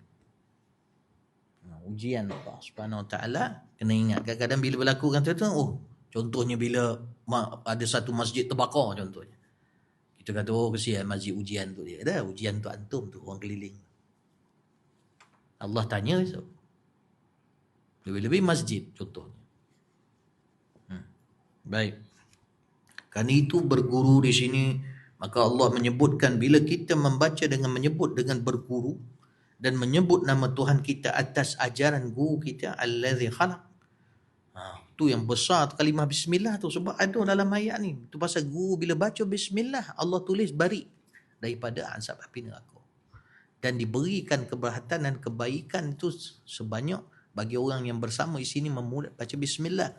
Ujian Allah Subhanahu Wa Taala. Kena ingat kadang-kadang bila berlaku kan tu, contohnya bila ada satu masjid terbakar contohnya. Kita kata kesian masjid ujian tu dia. Dah ujian tu antum tu orang keliling. Allah tanya esok. Lebih-lebih masjid contohnya. Baik. Kerana itu berguru di sini, maka Allah menyebutkan bila kita membaca menyebut dengan berguru dan menyebut nama Tuhan kita atas ajaran guru kita allazi khalaq. Tu yang besar kalimah bismillah tu, sebab ada dalam ayat ni. Tu pasal guru bila baca bismillah Allah tulis bari daripada azab api neraka. Dan diberikan keberhatan dan kebaikan itu sebanyak bagi orang yang bersama di sini memulai baca bismillah.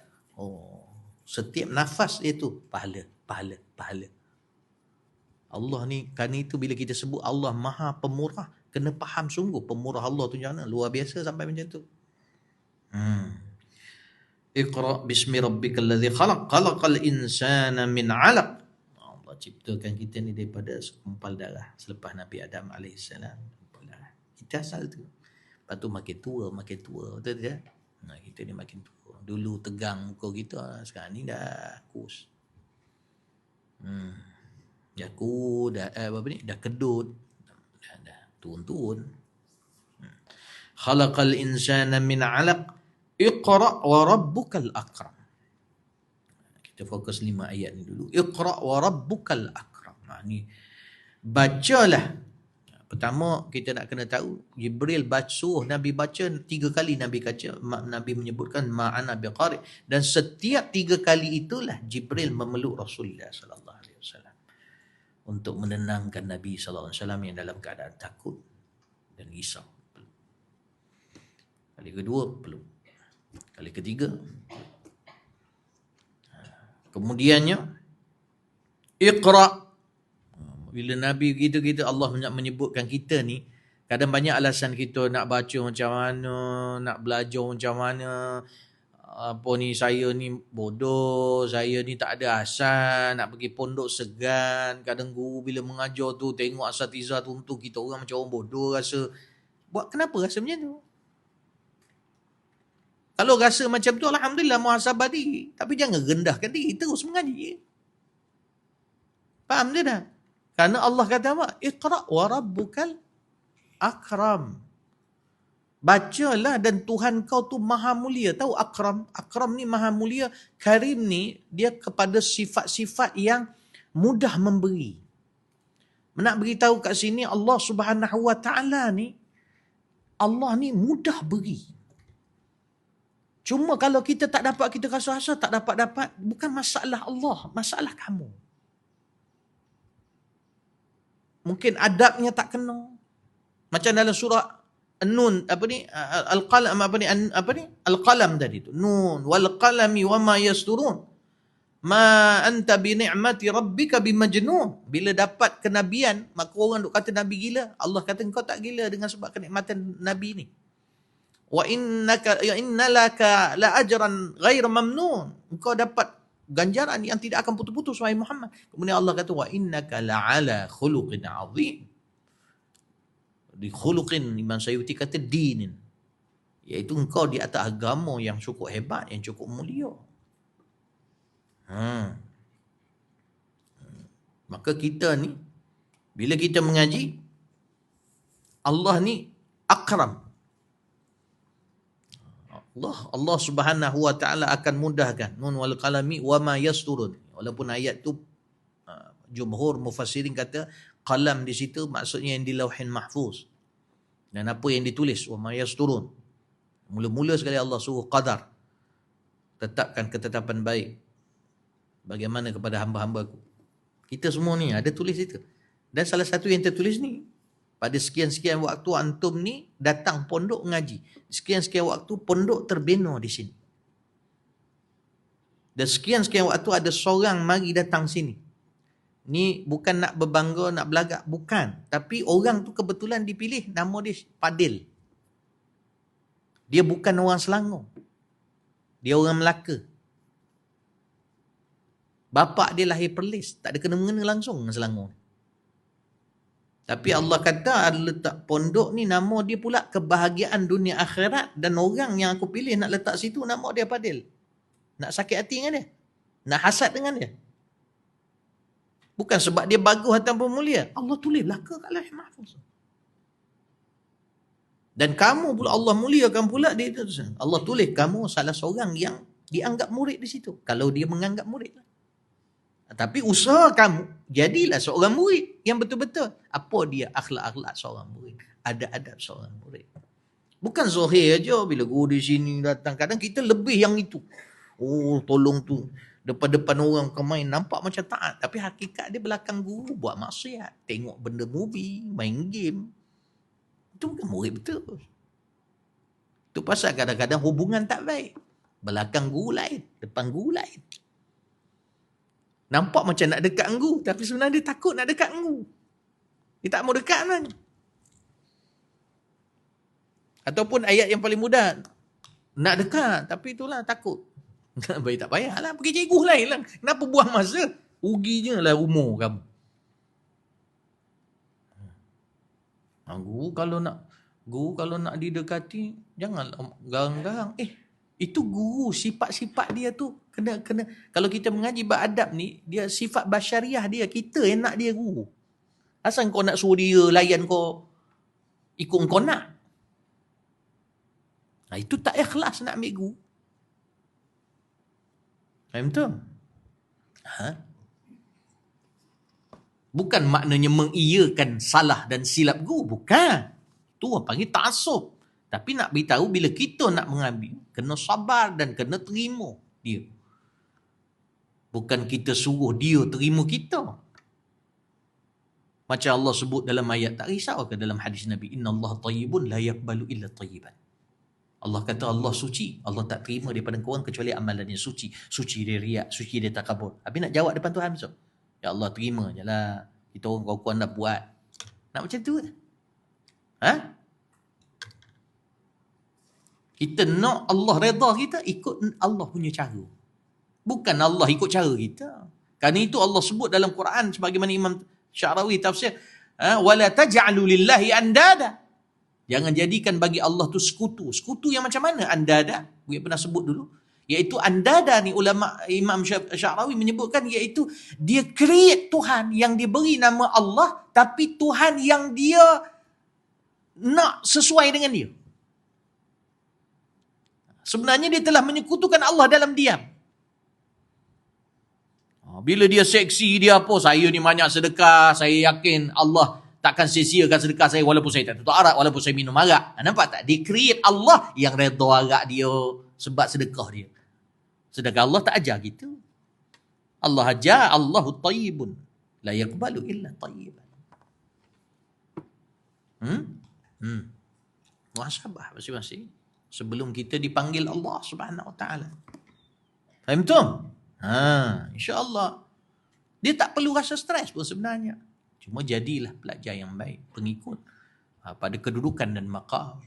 Setiap nafas dia tu pahala. Allah ni, kerana itu bila kita sebut Allah Maha Pemurah, kena faham sungguh pemurah Allah tu macam mana. Luar biasa sampai macam tu. Iqra bismi rabbikal ladzi khalaq, khalaqal insana min 'alaq. Allah ciptakan kita ni daripada sekumpal darah selepas Nabi Adam alaihissalam. Kita asal tu. Lepas tu makin tua, betul tak? Kita ni makin tua. Dulu tegang muka kita, sekarang ni dah kus. Dah dah kedut. Dah turun-turun. Khalaqal insana min 'alaq. Iqra' wa rabbukal akram. Kita fokus 5 ayat ni dulu. Iqra' wa rabbukal akram. Ni bacalah. Pertama kita nak kena tahu Jibril suruh Nabi baca 3 kali. Nabi menyebutkan ma'ana biqari, dan setiap 3 kali itulah Jibril memeluk Rasulullah sallallahu alaihi wasallam untuk menenangkan Nabi sallallahu alaihi wasallam yang dalam keadaan takut dan risau. Kali kedua peluk. Kali ketiga. Kemudiannya Iqra'. Bila Nabi kita Allah menyebutkan kita ni, kadang banyak alasan kita nak baca macam mana, nak belajar macam mana. Saya ni bodoh, saya ni tak ada asal, nak pergi pondok segan. Kadang guru bila mengajar tu tengok asatiza tu untuk kita orang macam orang bodoh rasa. Kenapa rasa macam tu? Kalau rasa macam tu, alhamdulillah, muhasabah diri. Tapi jangan rendahkan diri, terus mengaji. Faham dia dah? Karena Allah kata apa? Iqra' wa rabbukal akram. Bacalah dan Tuhan kau tu maha mulia. Tahu akram? Akram ni maha mulia. Karim ni dia kepada sifat-sifat yang mudah memberi. Nak beritahu kat sini Allah Subhanahu wa taala ni, Allah ni mudah beri. Cuma kalau kita tak dapat, kita rasa tak dapat, bukan masalah Allah, masalah kamu. Mungkin adabnya tak kena. Macam dalam surah An-Nun, Al-Qalam tadi tu. Nun wal qalami wama yasturun. Ma anta bi ni'mati rabbika bimajnun. Bila dapat kenabian, maka orang duk kata Nabi gila. Allah kata engkau tak gila dengan sebab kenikmatan Nabi ni. Wa innalaka la ajran ghair mamnun. Engkau dapat ganjaran yang tidak akan putus-putus, wahai Muhammad. Kemudian Allah kata wa innaka la'ala khuluqin 'azim. Di khuluqin, Imam Sayyuti kata dinin, iaitu engkau di atas agama yang cukup hebat, yang cukup mulia. Maka kita ni bila kita mengaji, Allah ni akram. Allah Subhanahu wa taala akan mudahkan. Nun wal qalami wa ma yasturun. Walaupun ayat tu jumhur mufassirin kata qalam di situ maksudnya yang di Lauhin Mahfuz. Dan apa yang ditulis wa ma yasturun. Mula-mula sekali Allah suruh qadar. Tetapkan ketetapan baik bagaimana kepada hamba-hambaku. Kita semua ni ada tulis itu. Dan salah satu yang tertulis ni, pada sekian-sekian waktu antum ni datang pondok ngaji. Sekian-sekian waktu pondok terbina di sini. Dan sekian-sekian waktu ada seorang mari datang sini. Ni bukan nak berbangga, nak belagak. Bukan. Tapi orang tu kebetulan dipilih, nama dia Fadil. Dia bukan orang Selangor. Dia orang Melaka. Bapak dia lahir Perlis. Tak ada kena-mengena langsung dengan Selangor. Tapi Allah kata ada letak pondok ni, nama dia pula kebahagiaan dunia akhirat. Dan orang yang aku pilih nak letak situ, nama dia Fadil. Nak sakit hati dengan dia. Nak hasad dengan dia. Bukan sebab dia bagus ataupun mulia. Allah tulis belaka kat Lauh Mahfuz. Dan kamu pula Allah muliakan pula dia. Allah tulis kamu salah seorang yang dianggap murid di situ. Kalau dia menganggap murid lah. Tapi usaha kamu, jadilah seorang murid yang betul-betul. Apa dia akhlak-akhlak seorang murid? Adab-adab seorang murid. Bukan zahir aja bila guru di sini datang. Kadang kita lebih yang itu. Oh, tolong tu. Depan-depan orang kau main nampak macam taat. Tapi hakikat dia belakang guru buat maksiat. Tengok benda movie, main game. Itu bukan murid betul. Itu pasal kadang-kadang hubungan tak baik. Belakang guru lain, depan guru lain. Nampak macam nak dekat enggu, tapi sebenarnya dia takut nak dekat enggu. Dia tak mau dekat sebenarnya. Ataupun ayat yang paling mudah, nak dekat, tapi itulah takut. Baik, tak payahlah, pergi cikgu lain lah. Kenapa buang masa? Ruginya lah umur kamu. Guru kalau nak didekati, jangan garang-garang. Itu guru, sifat-sifat dia tu kena kalau kita mengaji beradab ni, dia sifat basyariah dia, kita yang nak dia guru. Asal kau nak suruh dia layan kau ikut kau nak. Itu tak ikhlas nak ambil guru. Faham tu? Bukan maknanya mengiyakan salah dan silap guru, bukan. Tu orang panggil ta'assub. Tapi nak beritahu bila kita nak mengambil, kena sabar dan kena terima dia. Bukan kita suruh dia terima kita. Macam Allah sebut dalam ayat, tak risau ke dalam hadis Nabi, Inna Allah tayyibun la yakbalu illa tayyiban. Allah kata Allah suci, Allah tak terima daripada korang kecuali amalan yang suci. Suci dia riak, suci dia takabur. Habis nak jawab depan Tuhan besok, ya Allah terima je lah, kita orang kawan-kawan dah buat. Nak macam tu ke? Kita nak Allah redha kita, ikut Allah punya cara. Bukan Allah ikut cara kita. Kerana itu Allah sebut dalam Quran, sebagaimana Imam Sya'rawi tafsir, wala taj'alu lillahi andada. Jangan jadikan bagi Allah tu sekutu. Sekutu yang macam mana? Andada. Saya pernah sebut dulu. Iaitu andada ni, ulama Imam Sya'rawi menyebutkan, iaitu dia create Tuhan yang diberi nama Allah, tapi Tuhan yang dia nak sesuai dengan dia. Sebenarnya dia telah menyekutukan Allah dalam diam. Bila dia seksi, dia apa, saya ni banyak sedekah, saya yakin Allah takkan sia-siakan sedekah saya walaupun saya tak tutup arak, walaupun saya minum arak. Nampak tak? Dia create Allah yang redha arak dia sebab sedekah dia. Sedangkan Allah tak ajar gitu. Allah ajar Allahu tayyibun la yaqbalu illa tayyiban. Muhasabah masing-masing sebelum kita dipanggil Allah Subhanahu Wa Taala. Faham tu? InsyaAllah. Dia tak perlu rasa stres pun sebenarnya. Cuma jadilah pelajar yang baik, pengikut pada kedudukan dan maqam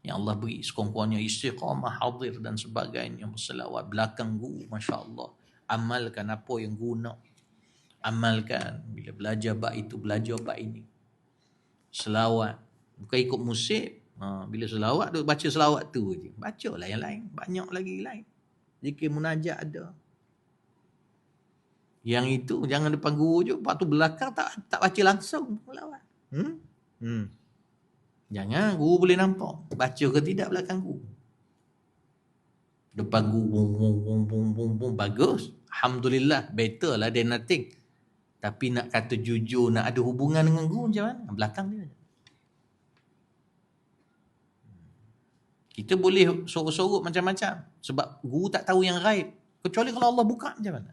yang Allah beri, sekurang-kurangnya istiqamah, hadir dan sebagainya, berselawat belakang guru, masya-Allah. Amalkan apa yang guru nak. Amalkan bila belajar bab itu, belajar bab ini. Selawat, bukan ikut musik. Bila selawat tu baca selawat tu je. Bacalah yang lain, banyak lagi lain. Zikir munajat ada. Yang itu jangan depan guru je, lepas tu belakang tak baca langsung selawat. Jangan, guru boleh nampak baca ke tidak belakang guru. Depan guru bagus, alhamdulillah, better lah than nothing. Tapi nak kata jujur, nak ada hubungan dengan guru macam mana? Belakang dia. Kita boleh sorok-sorok macam-macam sebab guru tak tahu yang gaib. Kecuali kalau Allah buka, macam mana?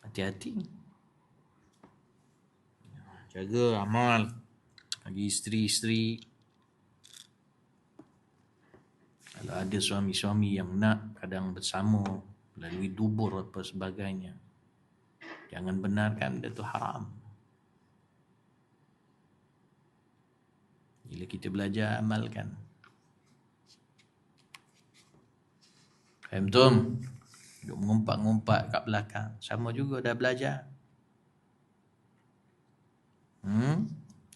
Hati-hati. Jaga amal. Bagi isteri-isteri. Kalau ada suami-suami yang nak kadang bersama melalui dubur apa sebagainya, jangan benarkan dia tu haram. Bila kita belajar, amalkan. Faham tu? Duk mengumpat-ngumpat kat belakang. Sama juga dah belajar.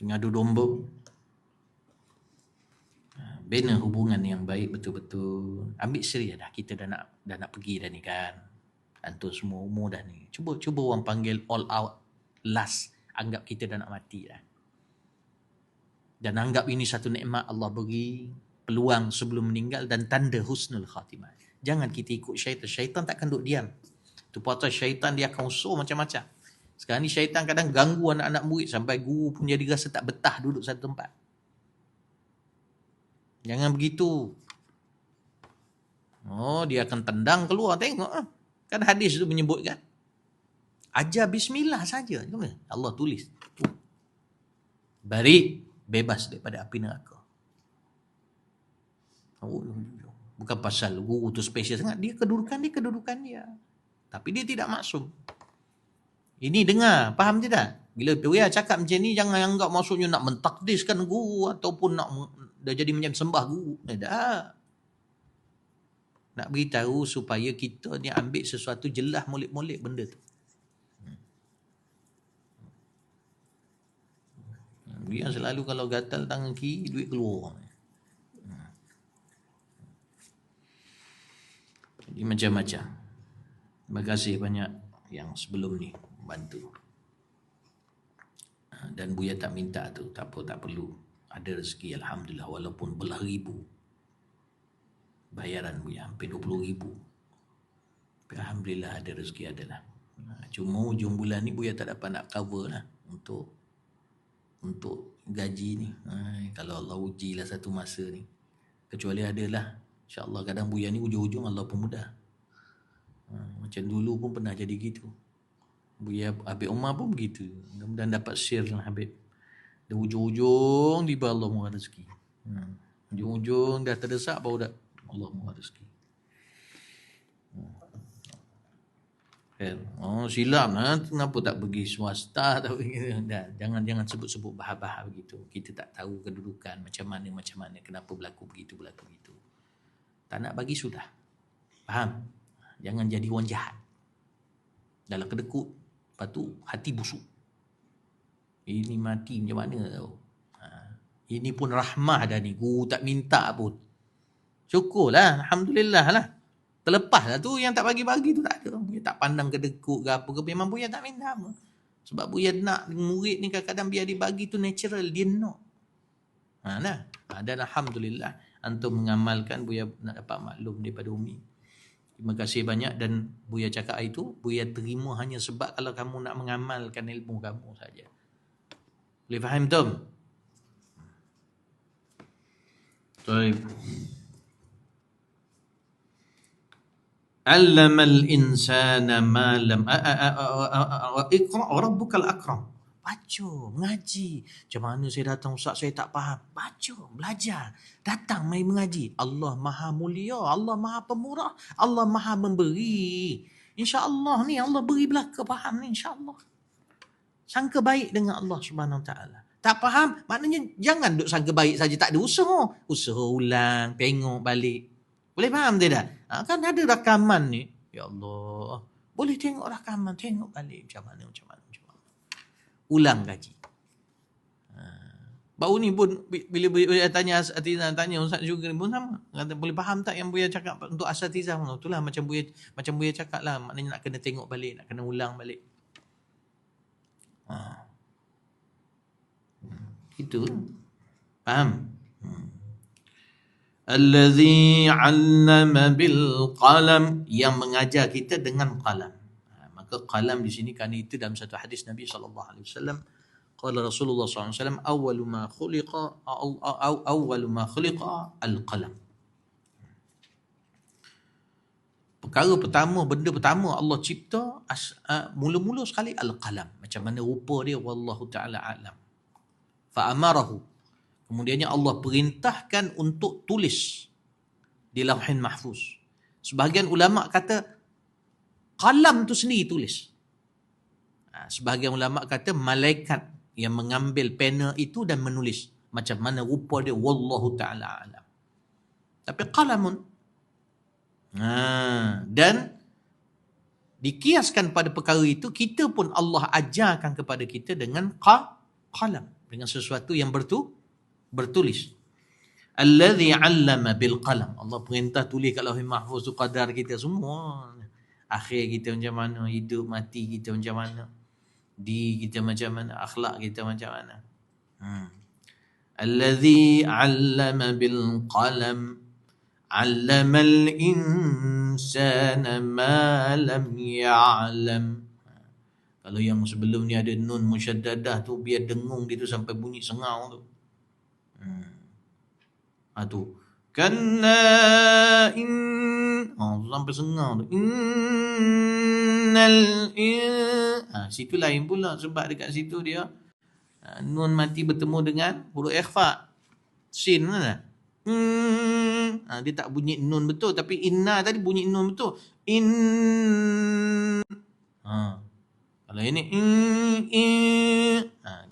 Ngadu domba. Bina hubungan yang baik betul-betul. Ambil serius dah. Kita dah nak pergi dah ni kan. Antum semua umur dah ni. Cuba orang panggil all out last. Anggap kita dah nak mati dah. Dan anggap ini satu nikmat Allah beri, peluang sebelum meninggal dan tanda husnul khatimah. Jangan kita ikut syaitan. Syaitan takkan duduk diam. Tu pasal syaitan dia akan usul macam-macam. Sekarang ni syaitan kadang ganggu anak-anak murid sampai guru pun jadi rasa tak betah duduk satu tempat. Jangan begitu. Dia akan tendang keluar. Tengok. Kan hadis tu menyebutkan. Ajar bismillah saja. Allah tulis. Bari. Bebas daripada api neraka. Bukan pasal guru tu spesial sangat. Dia kedudukan dia. Tapi dia tidak maksum. Ini dengar, faham tidak? Bila Pria cakap macam ni, jangan anggap maksudnya nak mentakdiskan guru ataupun nak dah jadi macam sembah guru. Tidak. Nak beritahu supaya kita ni ambil sesuatu jelas molek-molek benda tu. Buya selalu kalau gatal tangan kiri, duit keluar. Jadi macam-macam. Terima kasih banyak yang sebelum ni bantu. Dan Buya tak minta tu, tak apa, tak perlu. Ada rezeki, alhamdulillah, walaupun belah ribu. Bayaran Buya hampir 20,000. Tapi alhamdulillah ada rezeki, adalah. Cuma hujung bulan ni Buya tak dapat nak cover lah untuk gaji ni. Kalau Allah ujilah satu masa ni. Kecuali adalah, insya-Allah kadang Buya ni ujung-ujung Allah pun mudah. Macam dulu pun pernah jadi gitu. Buya Habib Umar pun begitu. Mudah-mudahan dapat share lah Habib. Dia ujung-ujung tiba Allah murah rezeki. Ujung-ujung dah terdesak baru dah Allah murah rezeki. Oh silap lah, kenapa tak pergi swasta, tak pergi. Jangan sebut-sebut bahar-bahar begitu. Kita tak tahu kedudukan macam mana, kenapa berlaku begitu. Tak nak bagi sudah. Faham? Jangan jadi orang jahat. Dalam kedekut, lepas tu hati busuk. Ini mati macam mana tau. Ini pun rahmah dah ni. Guru tak minta pun. Syukurlah, alhamdulillah lah. Terlepas lah tu, yang tak bagi-bagi tu tak ada. Buya tak pandang kedekut ke apa ke. Memang Buya tak minta apa. Sebab Buya nak murid ni kadang-kadang biar dibagi tu natural. Dia nak. Dan alhamdulillah, antum mengamalkan, Buya nak dapat maklum daripada Umi. Terima kasih banyak. Dan Buya cakap itu, Buya terima hanya sebab kalau kamu nak mengamalkan ilmu kamu saja. Boleh faham Tom? Baik. Allamal insana ma lam iqra rabbukal akram. Baca, mengaji. Macam mana saya datang Ustaz, saya tak faham. Baca, belajar. Datang mai mengaji. Allah Maha Mulia, Allah Maha Pemurah, Allah Maha Memberi. Insya-Allah ni Allah beri belaka faham ni, insya-Allah. Sangka baik dengan Allah Subhanahu Wa Taala. Tak faham, maknanya jangan duk sangka baik saja, tak ada usaha. Usaha ulang, tengok balik. Boleh faham tidak? Kan ada rakaman ni. Ya Allah. Boleh tengok rakaman, tengok balik macam mana. Ulang kaji. Baru ni pun bila Buya tanya asatizah, tanya Ustaz juga ni pun sama. Kata boleh faham tak yang Buya cakap untuk asatizah? Itulah macam Buya cakap lah. Maknanya nak kena tengok balik, nak kena ulang balik. Itu. Faham? Allazi 'allama bil qalam, yang mengajar kita dengan qalam. Maka qalam di sini kan itu dalam satu hadis Nabi sallallahu alaihi wasallam, qala Rasulullah sallallahu alaihi wasallam, awwalu ma khuliqa al-qalam. Perkara pertama, benda pertama Allah cipta mula-mula sekali al-qalam. Macam mana rupa dia wallahu taala alam. Fa amarahu, kemudiannya Allah perintahkan untuk tulis di Lauhin Mahfuz. Sebahagian ulama kata qalam tu sendiri tulis. Sebahagian ulama kata malaikat yang mengambil pena itu dan menulis. Macam mana rupa dia wallahu ta'ala alam. Tapi qalamun. Dan dikiaskan pada perkara itu, kita pun Allah ajarkan kepada kita dengan qalam. Dengan sesuatu yang bertulis. Allazi 'allama bil qalam. Allah perintah tulis kat Lauhul Mahfuz tu qadar kita semua. Akhir kita macam mana, hidup mati kita macam mana, diri kita macam mana, akhlak kita macam mana. Allazi 'allama bil qalam 'allamal insana ma lam ya'lam. Kalau yang sebelum ni ada nun musyaddadah tu, biar dengung gitu sampai bunyi sengau tu. Tu. Kanna sampai sengau tu. Situ lain pula sebab dekat situ dia nun mati bertemu dengan huruf ikhfa. Sin mana? Dia tak bunyi nun betul, tapi inna tadi bunyi nun betul. Kalau ini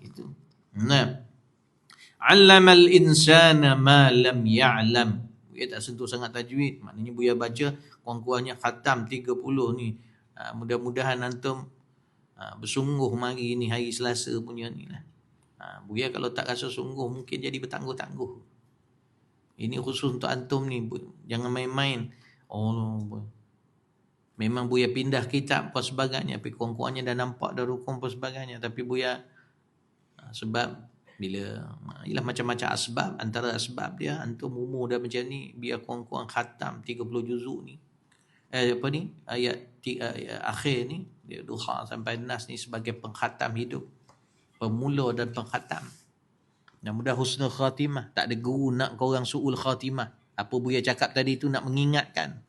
gitu. Nah. 'Allamal insana ma lam ya'lam. Buya tak sentuh sangat tajwid, maknanya Buya baca kurang-kurangnya khatam 30 ni. Mudah-mudahan antum bersungguh mari ni hari Selasa punya ni lah. Buya kalau tak rasa sungguh mungkin jadi bertangguh-tangguh. Ini khusus untuk antum ni, jangan main-main. Memang Buya pindah kitab apa sebagainya, tapi kurang-kurangnya dah nampak dah rukun apa sebagainya, tapi Buya sebab bila ialah macam-macam asbab, antara asbab dia antum umur dah macam ni, biar kurang-kurang khatam 30 juzuk ni. Ayat akhir ni, dia Duha sampai Nas ni sebagai pengkhatam hidup, pemula dan pengkhatam. Dan mudah husnul khatimah, tak ada guru nak korang su'ul khatimah. Apa Buya cakap tadi tu nak mengingatkan.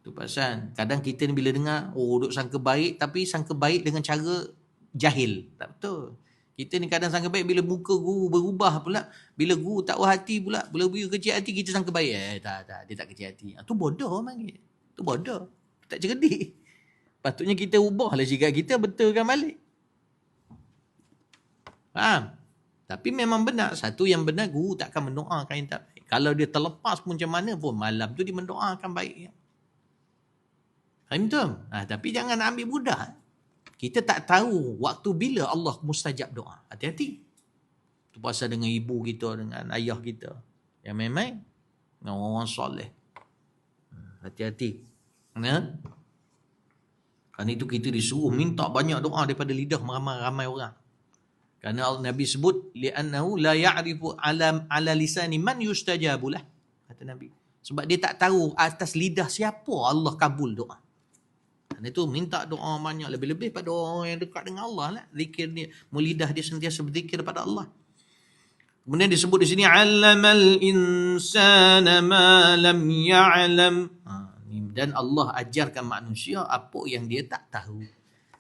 Tu pasal kadang kita ni bila dengar duk sangka baik, tapi sangka baik dengan cara jahil. Tak betul. Kita ni kadang sangka baik bila muka guru berubah pula, bila guru tak puas hati pula, bila guru kecil hati kita sangka baik. Tak, dia tak kecil hati. Tu bodoh panggil. Tu bodoh. Tak cerdik. Patutnya kita ubahlah sikap kita, betulkan balik. Faham? Tapi memang benar, satu yang benar, guru takkan mendoakan yang tak baik. Kalau dia terlepas pun macam mana pun, malam tu dia mendoakan baik. Faham tu? Tapi jangan ambil mudah. Kita tak tahu waktu bila Allah mustajab doa. Hati-hati. Itu pasal dengan ibu kita, dengan ayah kita. Yang memang dengan orang soleh. Hati-hati. Kerana itu kita disuruh minta banyak doa daripada lidah ramai-ramai orang. Kerana Nabi sebut, li'annahu la ya'rifu ala lisani man yustajabu lah. Kata Nabi. Sebab dia tak tahu atas lidah siapa Allah kabul doa. Kerana itu minta doa banyak, lebih-lebih pada orang yang dekat dengan Allah lah. Zikir dia, mulidah dia sentiasa berzikir pada Allah. Kemudian disebut di sini, 'allamal insana ma lam ya'lam. Dan Allah ajarkan manusia apa yang dia tak tahu.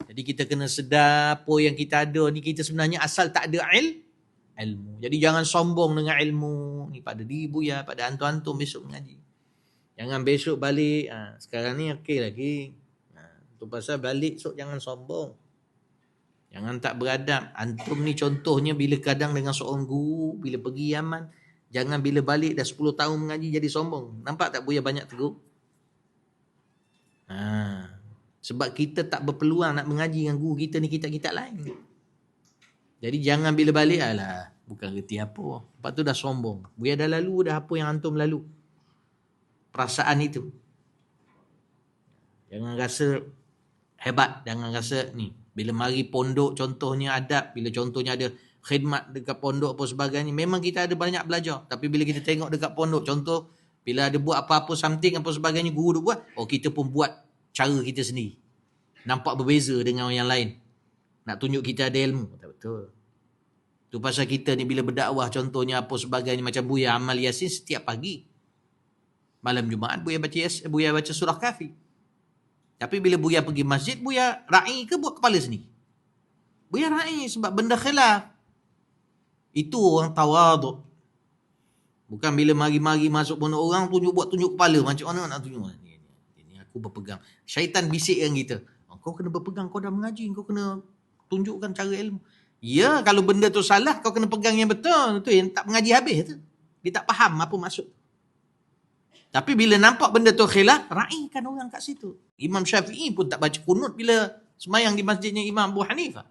Jadi kita kena sedar apa yang kita ada ni, kita sebenarnya asal tak ada ilmu. Jadi jangan sombong dengan ilmu ni pada diri Buya, pada antum-antum besok mengaji. Jangan besok balik, sekarang ni okey lagi. Tu pasal balik esok jangan sombong. Jangan tak beradab. Antum ni contohnya bila kadang dengan seorang guru, bila pergi Yaman, jangan bila balik dah 10 tahun mengaji jadi sombong. Nampak tak Buya banyak tegur? Sebab kita tak berpeluang nak mengaji dengan guru kita ni, kita lain. Jadi jangan bila balik, bukan reti apa. Lepas tu dah sombong. Buya dah lalu dah apa yang antum lalu. Perasaan itu. Jangan rasa hebat, jangan rasa ni. Bila mari pondok contohnya adab, bila contohnya ada khidmat dekat pondok apa sebagainya, memang kita ada banyak belajar. Tapi bila kita tengok dekat pondok, contoh bila ada buat apa-apa something apa sebagainya, guru duk buat, kita pun buat cara kita sendiri. Nampak berbeza dengan orang yang lain. Nak tunjuk kita ada ilmu. Tak betul. Tu pasal kita ni bila berdakwah contohnya apa sebagainya, macam Buya amal Yasin setiap pagi. Malam Jumaat Buya baca surah Kahfi. Tapi bila Buya pergi masjid, Buya ra'i ke buat kepala sendiri? Buya ra'i sebab benda khilaf. Itu orang tawaduk. Bukan bila mari-mari masuk pondok orang tunjuk kepala. Macam mana nak tunjuk? Ini aku berpegang. Syaitan bisik dengan kita. Kau kena berpegang, kau dah mengaji, kau kena tunjukkan cara ilmu. Ya, kalau benda tu salah, kau kena pegang yang betul. Itu yang tak mengaji habis tu. Dia tak faham apa maksud. Tapi bila nampak benda tu khilaf, raihkan orang kat situ. Imam Syafi'i pun tak baca kunut bila semayang di masjidnya Imam Abu Hanifah.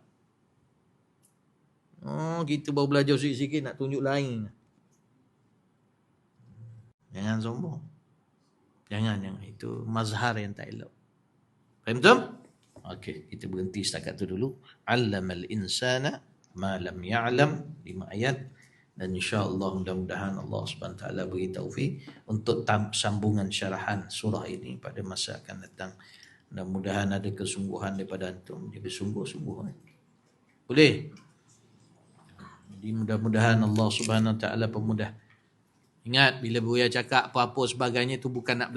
Kita baru belajar sikit-sikit nak tunjuk lain. Jangan sombong. Jangan. Itu mazhar yang tak elok. Faham tu? Okey, kita berhenti setakat tu dulu. 'Allamal insana ma lam ya'lam, 5 ayat. Dan insya-Allah mudah-mudahan Allah Subhanahu taala beri taufik untuk sambungan syarahan surah ini pada masa akan datang. Mudah-mudahan ada kesungguhan daripada antum. Jadi sungguh-sungguh. Boleh? Jadi mudah-mudahan Allah Subhanahu taala pemudah. Ingat bila Buya cakap apa-apa sebagainya tu bukan nak